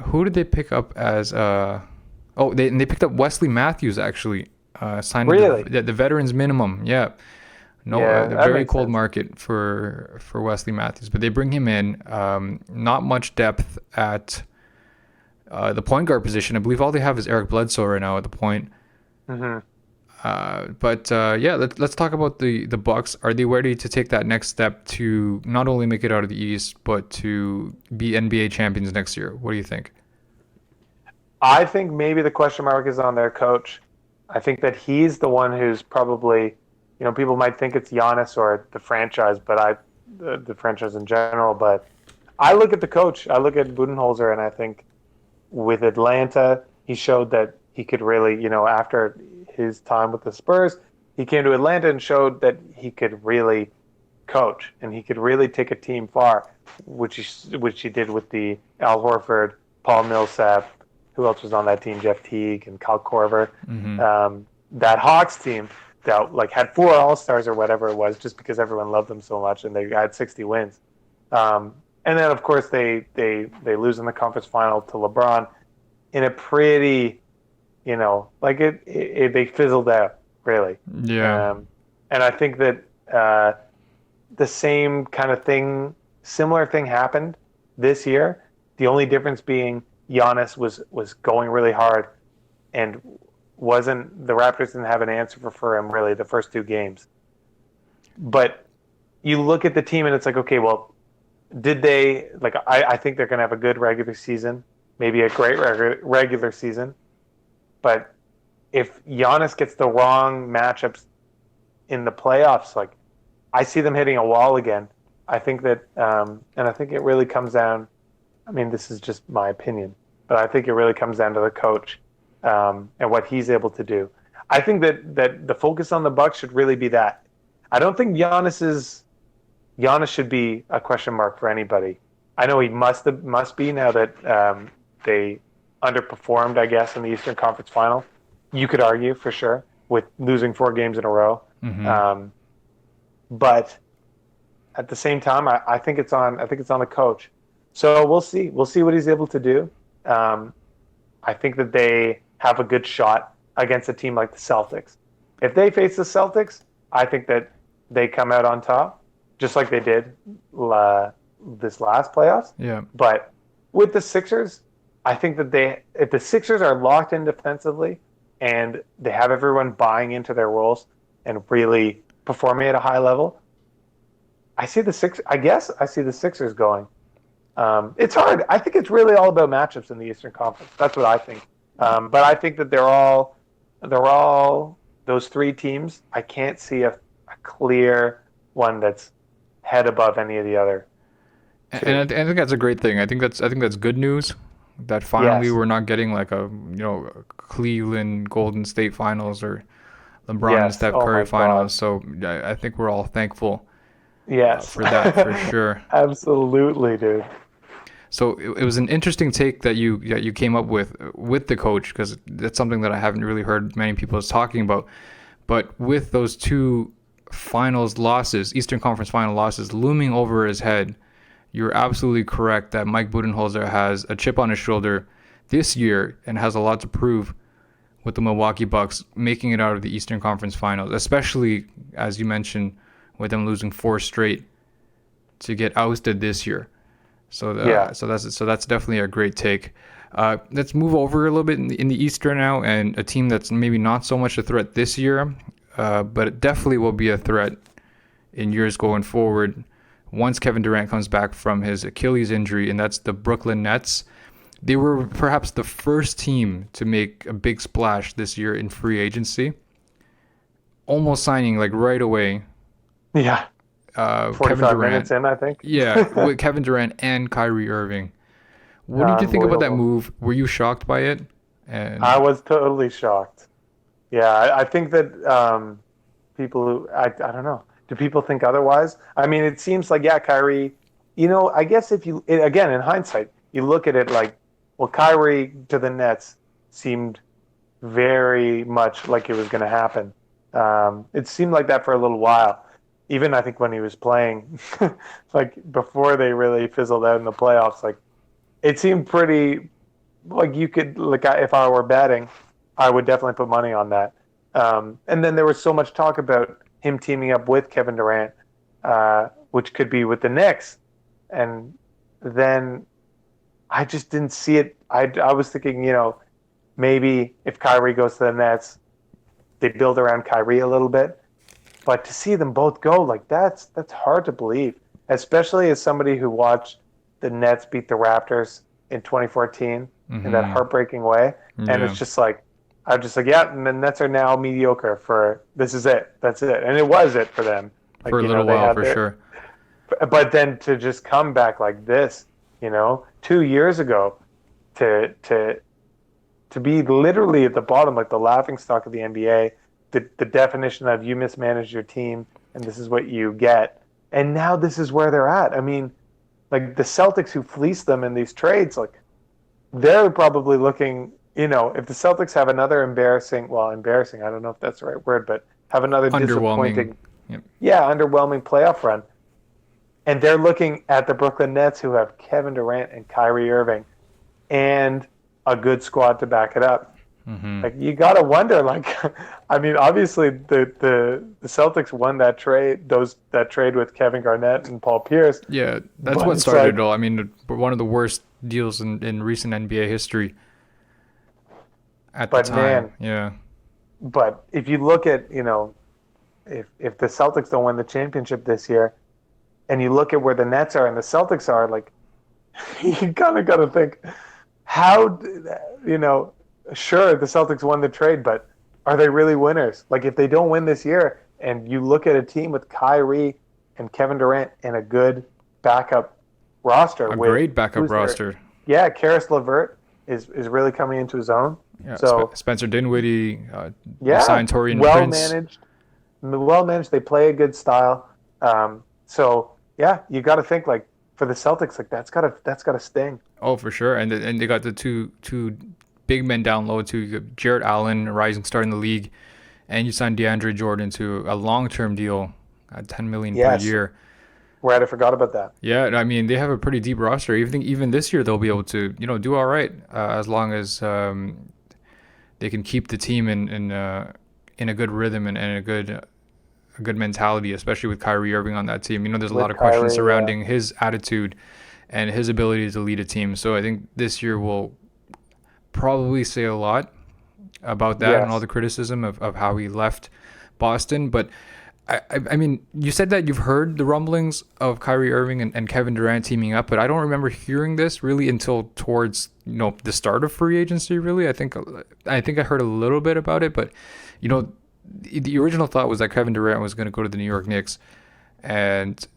who did they pick up as? They picked up Wesley Matthews actually. Signed really? the veterans minimum. Yeah. No, a very cold market for Wesley Matthews, but they bring him in. Not much depth at the point guard position. I believe all they have is Eric Bledsoe right now at the point. Let's talk about the Bucks. Are they ready to take that next step to not only make it out of the East, but to be NBA champions next year? What do you think? I think maybe the question mark is on their coach. I think that he's the one who's probably, people might think it's Giannis or the franchise, but the franchise in general. But I look at the coach. I look at Budenholzer, and I think with Atlanta, he showed that he could really, after his time with the Spurs, he came to Atlanta and showed that he could really coach and he could really take a team far, which he did with the Al Horford, Paul Millsap. Who else was on that team? Jeff Teague and Kyle Korver. That Hawks team that had 4 All-Stars or whatever it was, just because everyone loved them so much, and they had 60 wins. And then, of course, they lose in the conference final to LeBron in a pretty, they fizzled out, really. Yeah. And I think that the same kind of thing, similar thing happened this year. The only difference being Giannis was going really hard, and the Raptors didn't have an answer for him really the first 2 games. But you look at the team and it's like, okay, well, did they I think they're going to have a good regular season, maybe a great regular season. But if Giannis gets the wrong matchups in the playoffs, I see them hitting a wall again. I think that, and I think it really comes down. I mean, this is just my opinion, but I think it really comes down to the coach and what he's able to do. I think that the focus on the Bucks should really be that. I don't think Giannis should be a question mark for anybody. I know he must be now that they underperformed, I guess, in the Eastern Conference Final. You could argue for sure with losing 4 games in a row. But at the same time, I think it's on the coach. So we'll see. We'll see what he's able to do. I think that they have a good shot against a team like the Celtics. If they face the Celtics, I think that they come out on top, just like they did this last playoffs. Yeah. But with the Sixers, I think that if the Sixers are locked in defensively and they have everyone buying into their roles and really performing at a high level, I see the Sixers going. It's hard. I think it's really all about matchups in the Eastern Conference. That's what I think. But I think that they're all those 3 teams. I can't see a clear one that's head above any of the other. And I think that's a great thing. I think that's good news. That finally we're not getting a Cleveland Golden State Finals or LeBron and Steph Curry Finals. So I think we're all thankful. Yes, for that for sure. Absolutely, dude. So it was an interesting take that you came up with the coach, because that's something that I haven't really heard many people talking about. But with those 2 finals losses, Eastern Conference final losses looming over his head, you're absolutely correct that Mike Budenholzer has a chip on his shoulder this year and has a lot to prove with the Milwaukee Bucks making it out of the Eastern Conference Finals, especially, as you mentioned, with them losing 4 straight to get ousted this year. So that's definitely a great take. Let's move over a little bit in the Eastern now, and a team that's maybe not so much a threat this year, but it definitely will be a threat in years going forward once Kevin Durant comes back from his Achilles injury, and that's the Brooklyn Nets. They were perhaps the first team to make a big splash this year in free agency, almost signing right away. Yeah. Kevin 45 Durant. minutes in, I think. Yeah, with Kevin Durant and Kyrie Irving. What did you think about that Unbelievable. move? Were you shocked by it? And I was totally shocked. Yeah, I think that people who I don't know. Do people think otherwise? I mean, it seems like Kyrie. I guess if you again in hindsight, you look at it like, well, Kyrie to the Nets seemed very much like it was going to happen. It seemed like that for a little while. Even I think when he was playing, like before they really fizzled out in the playoffs, like it seemed pretty like you could like if I were betting, I would definitely put money on that. And then there was so much talk about him teaming up with Kevin Durant, which could be with the Knicks, and then I just didn't see it. I was thinking, maybe if Kyrie goes to the Nets, they build around Kyrie a little bit. But to see them both go, like that's hard to believe, especially as somebody who watched the Nets beat the Raptors in 2014 in that heartbreaking way. Yeah. And it's just like, I'm just like, yeah, and the Nets are now mediocre for, this is it. That's it. And it was it for them. Like, for a little while, for sure. But then to just come back like this, 2 years ago, to be literally at the bottom, like the laughingstock of the NBA, the definition of you mismanaged your team and this is what you get. And now this is where they're at. I mean, like the Celtics who fleeced them in these trades, like they're probably looking, if the Celtics have another embarrassing, I don't know if that's the right word, but have another disappointing, underwhelming playoff run. And they're looking at the Brooklyn Nets who have Kevin Durant and Kyrie Irving and a good squad to back it up. Like you gotta wonder, like, I mean, obviously the Celtics won that trade with Kevin Garnett and Paul Pierce. Yeah, that's what started it all. I mean, one of the worst deals in recent NBA history at the time. Yeah. But if you look at, if the Celtics don't win the championship this year, and you look at where the Nets are and the Celtics are, like, you kind of got to think, how, sure, the Celtics won the trade, but are they really winners? Like, if they don't win this year, and you look at a team with Kyrie and Kevin Durant and a good backup roster. A great backup roster. Yeah, Karis LeVert is really coming into his own. Yeah, so Spencer Dinwiddie, signed Torian Prince. Well managed. They play a good style. So yeah, you got to think like for the Celtics, like that's gotta sting. Oh, for sure. And they got the two big men down low too. You got Jarrett Allen, a rising star in the league, and you signed DeAndre Jordan to a long-term deal at $10 million per year. Right, I forgot about that. Yeah, I mean they have a pretty deep roster. Even this year they'll be able to do all right as long as they can keep the team in a good rhythm and a good mentality, especially with Kyrie Irving on that team. There's a lot of questions surrounding his attitude and his ability to lead a team. So I think this year will probably say a lot about that and all the criticism of how he left Boston. But I mean, you said that you've heard the rumblings of Kyrie Irving and Kevin Durant teaming up, but I don't remember hearing this really until towards the start of free agency. Really, I think I heard a little bit about it, but the original thought was that Kevin Durant was going to go to the New York Knicks, and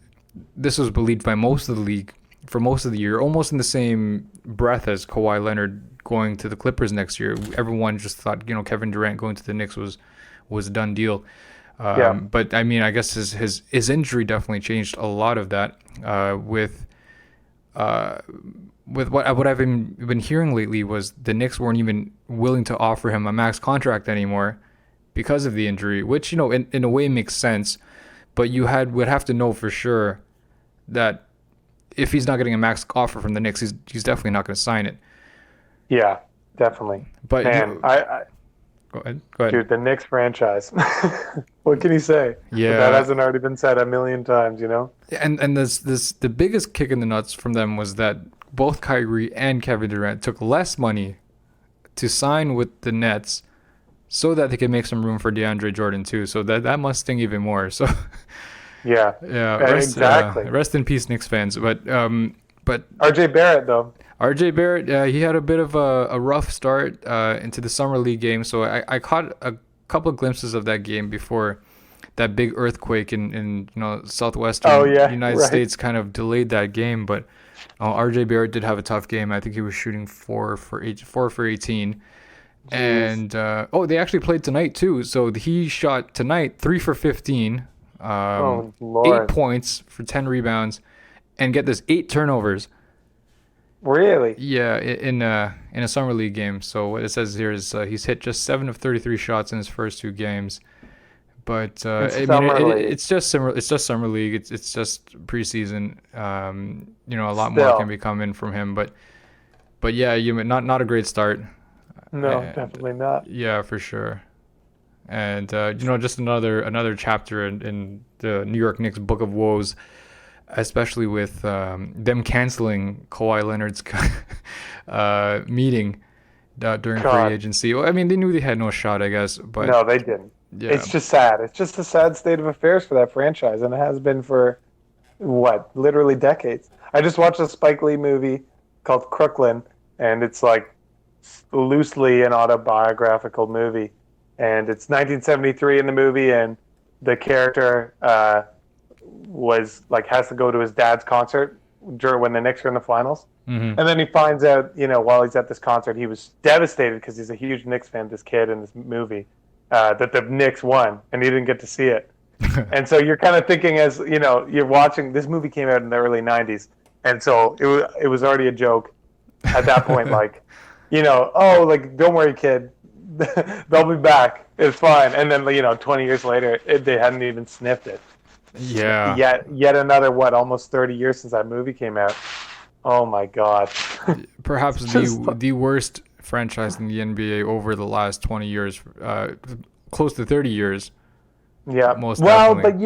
this was believed by most of the league for most of the year, almost in the same breath as Kawhi Leonard going to the Clippers next year. Everyone just thought Kevin Durant going to the Knicks was a done deal. But I mean, I guess his injury definitely changed a lot of that. With what I've been hearing lately was the Knicks weren't even willing to offer him a max contract anymore because of the injury, which in a way makes sense. But you would have to know for sure that if he's not getting a max offer from the Knicks, he's definitely not going to sign it. Yeah, definitely. But I Go ahead. Dude, the Knicks franchise. What can you say? Yeah, that hasn't already been said a million times, And the biggest kick in the nuts from them was that both Kyrie and Kevin Durant took less money to sign with the Nets so that they could make some room for DeAndre Jordan too. So that must sting even more. So yeah, exactly. Rest in peace, Knicks fans. But RJ Barrett though. RJ Barrett, he had a bit of a rough start into the summer league game. So I caught a couple of glimpses of that game before that big earthquake in southwestern United States kind of delayed that game. But RJ Barrett did have a tough game. I think he was shooting 4 for 18. Jeez. And they actually played tonight too. So he shot tonight 3 for 15, 8 points for 10 rebounds, and get this, 8 turnovers. Really? Yeah, in a summer league game. So what it says here is he's hit just 7 of 33 shots in his first 2 games. But it's just summer league. It's just preseason. A lot more can be coming from him. But yeah, not a great start. No, definitely not. Yeah, for sure. And just another chapter in the New York Knicks book of woes, especially with them canceling Kawhi Leonard's meeting during free agency. Well, I mean, they knew they had no shot, I guess. But no, they didn't. Yeah. It's just sad. It's just a sad state of affairs for that franchise, and it has been for, literally decades. I just watched a Spike Lee movie called Crooklyn, and it's like loosely an autobiographical movie. And it's 1973 in the movie, and the character has to go to his dad's concert when the Knicks are in the finals. Mm-hmm. And then he finds out, while he's at this concert, he was devastated because he's a huge Knicks fan, this kid in this movie, that the Knicks won, and he didn't get to see it. And so you're kind of thinking, as you're watching, this movie came out in the early 90s, and so it was already a joke at that point, don't worry, kid, they'll be back, it's fine. And then 20 years later, they hadn't even sniffed it. Yeah. Yet another almost 30 years since that movie came out. Oh my God. Perhaps the worst franchise in the NBA over the last 20 years, close to 30 years. Yeah. Definitely. But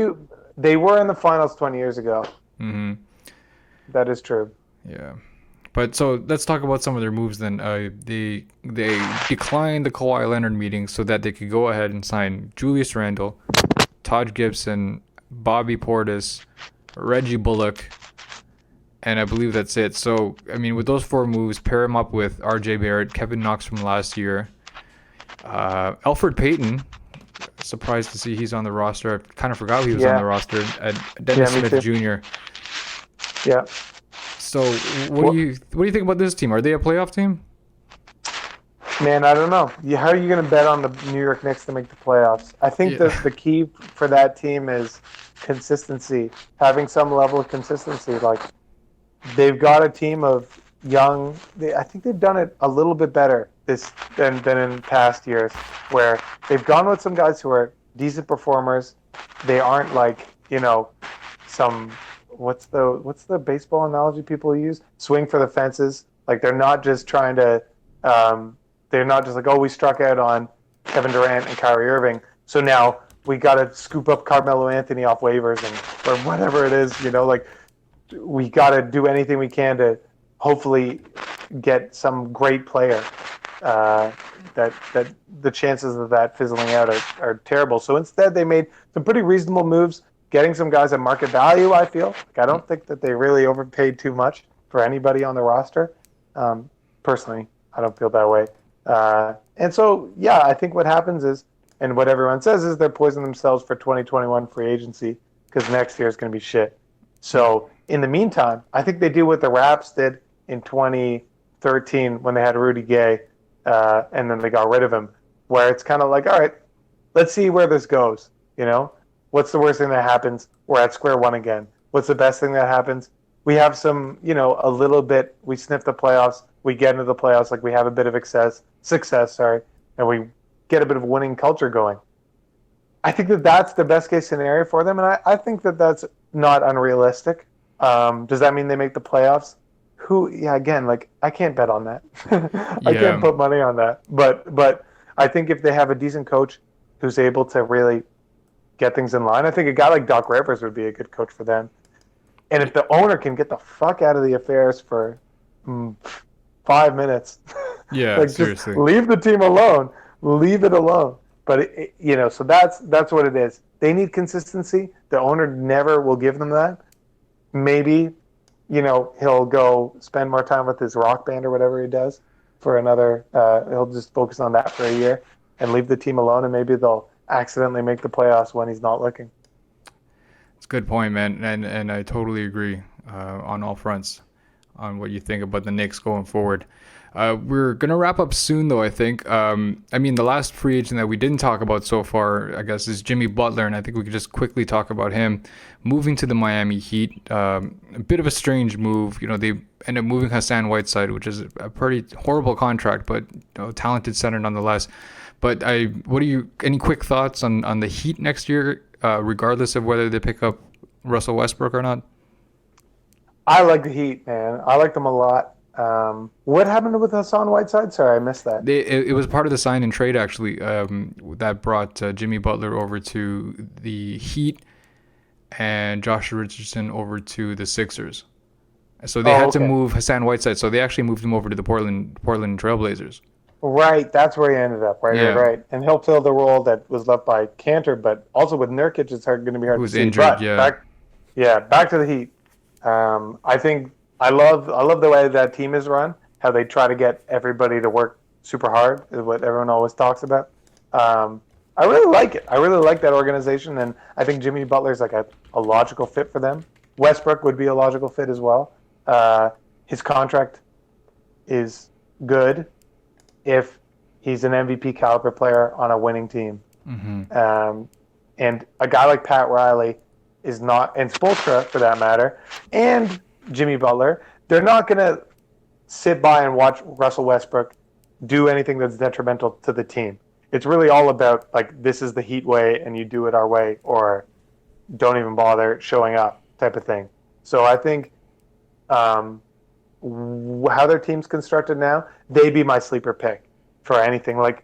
they were in the finals 20 years ago. Mm-hmm. That is true. Yeah. But so let's talk about some of their moves then. They declined the Kawhi Leonard meeting so that they could go ahead and sign Julius Randle, Taj Gibson, Bobby Portis, Reggie Bullock, and I believe that's it. So, I mean, with those 4 moves, pair him up with RJ Barrett, Kevin Knox from last year, Elfrid Payton. Surprised to see he's on the roster. I kind of forgot he was on the roster. And Dennis Smith Jr. Yeah. So, what do you think about this team? Are they a playoff team? Man, I don't know. How are you going to bet on the New York Knicks to make the playoffs? I think that the key for that team is consistency, having some level of consistency. Like, they've got a team of young. I think they've done it a little bit better than in past years, where they've gone with some guys who are decent performers. They aren't some. What's the baseball analogy people use? Swing for the fences. Like, they're not just trying to. They're not just we struck out on Kevin Durant and Kyrie Irving, so now we got to scoop up Carmelo Anthony off waivers or whatever it is. We got to do anything we can to hopefully get some great player. That the chances of that fizzling out are terrible. So instead, they made some pretty reasonable moves, getting some guys at market value. I feel I don't think that they really overpaid too much for anybody on the roster. Personally, I don't feel that way. And so, I think what happens is, and what everyone says is, they're poisoning themselves for 2021 free agency because next year is going to be shit. So in the meantime, I think they do what the Raps did in 2013 when they had Rudy Gay, and then they got rid of him, where it's kind of all right, let's see where this goes. What's the worst thing that happens? We're at square one again. What's the best thing that happens? We have some, a little bit, we sniff the playoffs, we get into the playoffs, we have a bit of success, and we get a bit of winning culture going. I think that that's the best case scenario for them, and I think that that's not unrealistic. Does that mean they make the playoffs? I can't bet on that. I can't put money on that. But I think if they have a decent coach who's able to really get things in line, I think a guy like Doc Rivers would be a good coach for them. And if the owner can get the fuck out of the affairs for 5 minutes, seriously, just leave the team alone, leave it alone. But so that's what it is. They need consistency. The owner never will give them that. Maybe, he'll go spend more time with his rock band or whatever he does for another. He'll just focus on that for a year and leave the team alone, and maybe they'll accidentally make the playoffs when he's not looking. It's a good point, man, and I totally agree on all fronts on what you think about the Knicks going forward. We're going to wrap up soon, though, I think. I mean, the last free agent that we didn't talk about so far, I guess, is Jimmy Butler, and I think we could just quickly talk about him moving to the Miami Heat. A bit of a strange move. You know, they ended up moving Hassan Whiteside, which is a pretty horrible contract, but talented center nonetheless. But any quick thoughts on the Heat next year, regardless of whether they pick up Russell Westbrook or not? I like the Heat, man. I like them a lot. What happened with Hassan Whiteside? Sorry, I missed that. It was part of the sign and trade, actually, that brought Jimmy Butler over to the Heat and Josh Richardson over to the Sixers. So they had to move Hassan Whiteside. So they actually moved him over to the Portland Trailblazers. Right, that's where he ended up. Right, Yeah. right. And he'll fill the role that was left by Cantor, but also with Nurkic, it's going to be hard Who was to see. injured, But yeah. back to the Heat. I think I love the way that team is run. How they try to get everybody to work super hard is what everyone always talks about. I really like it. I really like that organization, and I think Jimmy Butler's like a logical fit for them. Westbrook would be a logical fit as well. His contract is good if he's an MVP caliber player on a winning team. Mm-hmm. And a guy like Pat Riley is not, and Spoelstra for that matter, and Jimmy Butler, they're not going to sit by and watch Russell Westbrook do anything that's detrimental to the team. It's really all about, like, this is the Heat way and you do it our way, or don't even bother showing up type of thing. So I think how their team's constructed now, they'd be my sleeper pick for anything. Like,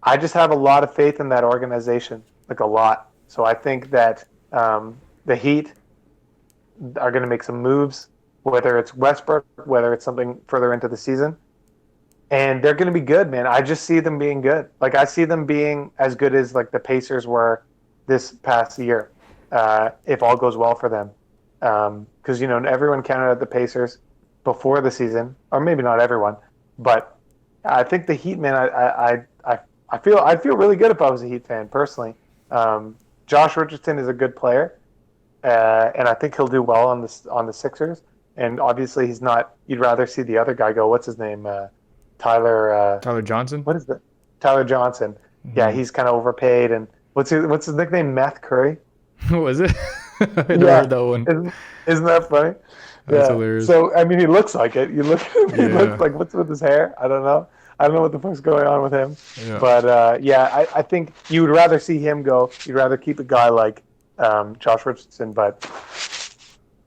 I just have a lot of faith in that organization, like a lot. So I think that the Heat are going to make some moves, whether it's Westbrook, whether it's something further into the season. And they're going to be good, man. I just see them being good. Like, I see them being as good as, like, the Pacers were this past year, if all goes well for them. Because, you know, everyone counted out the Pacers before the season, or maybe not everyone. But I think the Heat, man, I'd feel really good if I was a Heat fan, personally. Josh Richardson is a good player, and I think he'll do well on the Sixers. And obviously, he's not. You'd rather see the other guy go. What's his name? Tyler Johnson. What is that? Tyler Johnson. Mm-hmm. Yeah, he's kind of overpaid. And what's his nickname? Meth Curry. Was it? I never heard that one. Isn't that funny? That's hilarious. So I mean, he looks like it. You look at him. He Yeah. looks like, what's with his hair? I don't know. I don't know what the fuck's going on with him. Yeah. But I think you would rather see him go. You'd rather keep a guy like Josh Richardson. But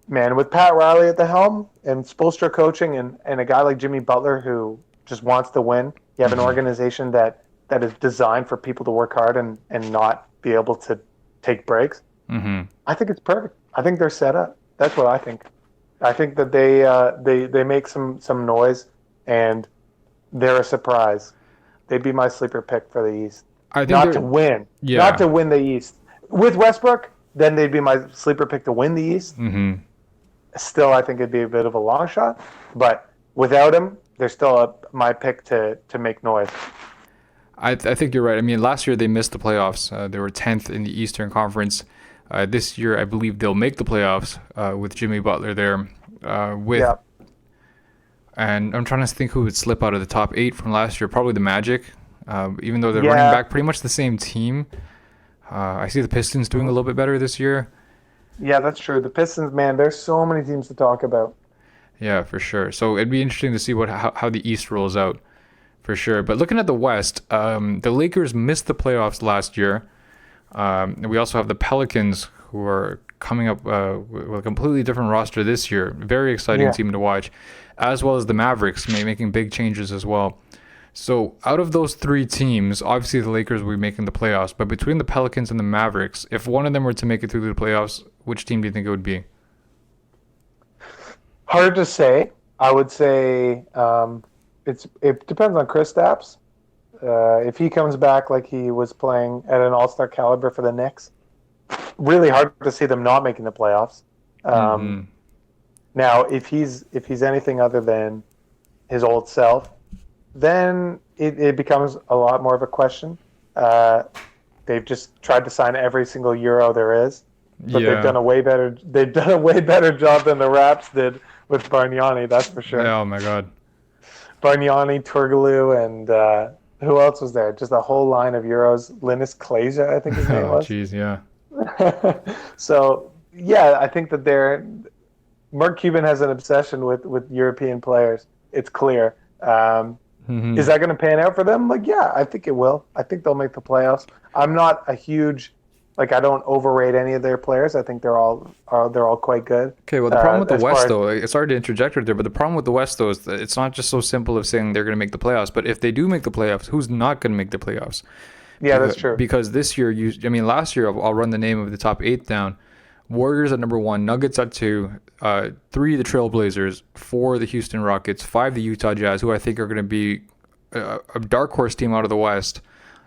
man, with Pat Riley at the helm and Spoelstra coaching, and a guy like Jimmy Butler who just wants to win, you have an organization that is designed for people to work hard and not be able to take breaks. Mm-hmm. I think it's perfect. I think they're set up. That's what I think. I think that they make some noise, and they're a surprise. They'd be my sleeper pick for the East. I think not to win. Yeah. Not to win the East. With Westbrook, then they'd be my sleeper pick to win the East. Mm-hmm. Still, I think it'd be a bit of a long shot. But without him, they're still my pick to make noise. I think you're right. I mean, last year they missed the playoffs. They were 10th in the Eastern Conference. This year, I believe they'll make the playoffs with Jimmy Butler there. And I'm trying to think who would slip out of the top 8 from last year. Probably the Magic, even though they're running back pretty much the same team. I see the Pistons doing a little bit better this year. Yeah, that's true. The Pistons, man, there's so many teams to talk about. Yeah, for sure. So it'd be interesting to see how the East rolls out, for sure. But looking at the West, the Lakers missed the playoffs last year. And we also have the Pelicans, who are coming up with a completely different roster this year. Very exciting team to watch, as well as the Mavericks making big changes as well. So out of those 3 teams, obviously the Lakers will be making the playoffs. But between the Pelicans and the Mavericks, if one of them were to make it through the playoffs, which team do you think it would be? Hard to say. I would say it depends on Kristaps. If he comes back like he was playing at an all-star caliber for the Knicks, really hard to see them not making the playoffs. Now, if he's anything other than his old self, then it becomes a lot more of a question. they've just tried to sign every single Euro there is. But Yeah. they've done a way better job than the Raps did with Bargnani, that's for sure. Oh my God. Bargnani, Turgaloo, and who else was there? Just a whole line of Euros. Linus Kleja, I think his name Oh was. jeez, yeah. So yeah, I think that Mark Cuban has an obsession with European players. It's clear. Is that going to pan out for them? Like, yeah, I think it will. I think they'll make the playoffs. I'm not a huge, I don't overrate any of their players. I think they're all quite good. Okay, well, the problem with the West, though, it's hard to interject right there, but the problem with the West, though, is that it's not just so simple of saying they're going to make the playoffs, but if they do make the playoffs, who's not going to make the playoffs? Yeah, that's true. Because this year, last year, I'll run the name of the top 8 down. Warriors at number 1, Nuggets at 2, 3 the Trailblazers, 4 the Houston Rockets, 5 the Utah Jazz, who I think are going to be a dark horse team out of the West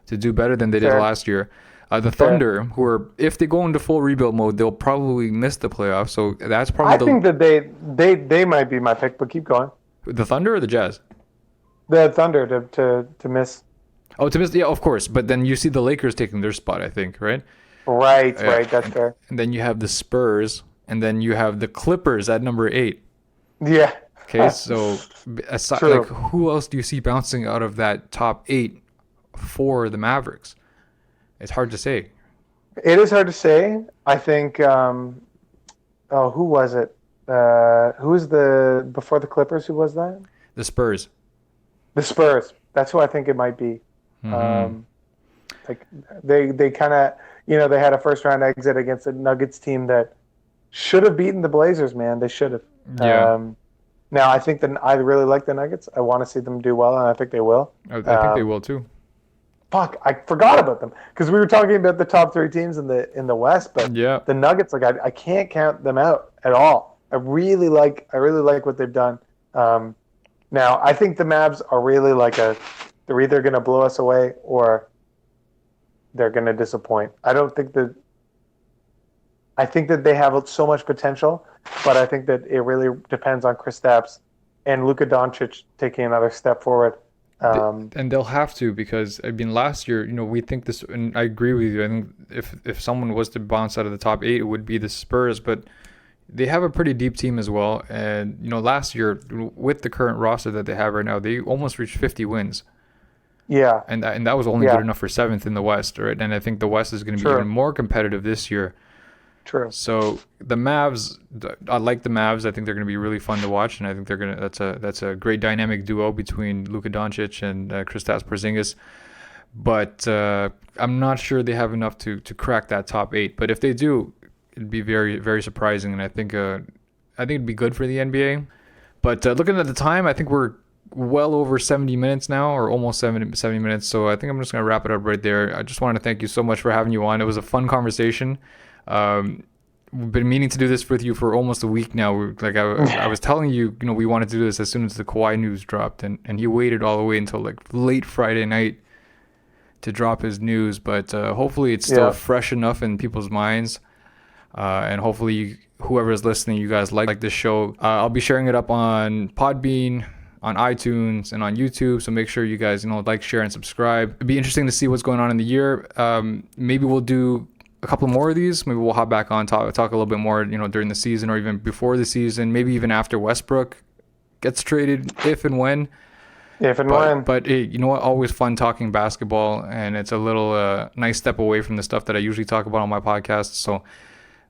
to do better than they did last year. The Thunder, who are, if they go into full rebuild mode, they'll probably miss the playoffs. So that's probably. I think that they might be my pick, but keep going. The Thunder or the Jazz? The Thunder to miss. Oh, to miss, yeah, of course. But then you see the Lakers taking their spot, I think, right? Right, that's fair. And then you have the Spurs, and then you have the Clippers at number 8. Yeah. Okay, so aside, like, who else do you see bouncing out of that top 8 for the Mavericks? It's hard to say. It is hard to say. I think. Who was it? Who was before the Clippers? Who was that? The Spurs. The Spurs. That's who I think it might be. Like they kind of, they had a first round exit against a Nuggets team that should have beaten the Blazers. Man, they should have. Yeah. Now I think that I really like the Nuggets. I want to see them do well, and I think they will. I think they will too. Fuck, I forgot about them because we were talking about the top 3 teams in the West, but the Nuggets, I can't count them out at all. I really like what they've done. Now I think the Mavs are really they're either going to blow us away or they're going to disappoint. I think that they have so much potential, but I think that it really depends on Kristaps and Luka Doncic taking another step forward. And they'll have to, because last year, we think this, and I agree with you. I think if someone was to bounce out of the top 8, it would be the Spurs, but they have a pretty deep team as well. And last year, with the current roster that they have right now, they almost reached 50 wins. Yeah, and that was only good enough for 7th in the West, right? And I think the West is going to be even more competitive this year. True. So the Mavs, I like the Mavs. I think they're going to be really fun to watch, and I think they're going to. That's a great dynamic duo between Luka Doncic and Kristaps Porzingis. But I'm not sure they have enough to crack that top 8. But if they do, it'd be very, very surprising, and I think it'd be good for the NBA. But looking at the time, I think we're well over 70 minutes now, or almost 70 minutes. So I think I'm just going to wrap it up right there. I just wanted to thank you so much for having you on. It was a fun conversation. We've been meaning to do this with you for almost a week now. I was telling you, we wanted to do this as soon as the Kawhi news dropped, and you waited all the way until late Friday night to drop his news. But hopefully it's still fresh enough in people's minds, and hopefully whoever is listening, you guys like this show. I'll be sharing it up on Podbean, on iTunes, and on YouTube, so make sure you guys like, share, and subscribe. It'd be interesting to see what's going on in the year. Maybe we'll do a couple more of these. Maybe we'll hop back on, talk a little bit more during the season, or even before the season, maybe even after Westbrook gets traded, if and when. But hey, you know what, always fun talking basketball, and it's a little nice step away from the stuff that I usually talk about on my podcast. So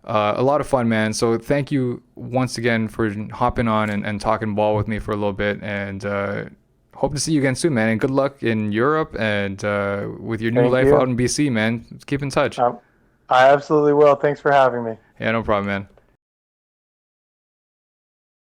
a lot of fun, man. So thank you once again for hopping on and talking ball with me for a little bit, and hope to see you again soon, man. And good luck in Europe and with your new life out in BC, man. Keep in touch. I absolutely will. Thanks for having me. Yeah, no problem, man.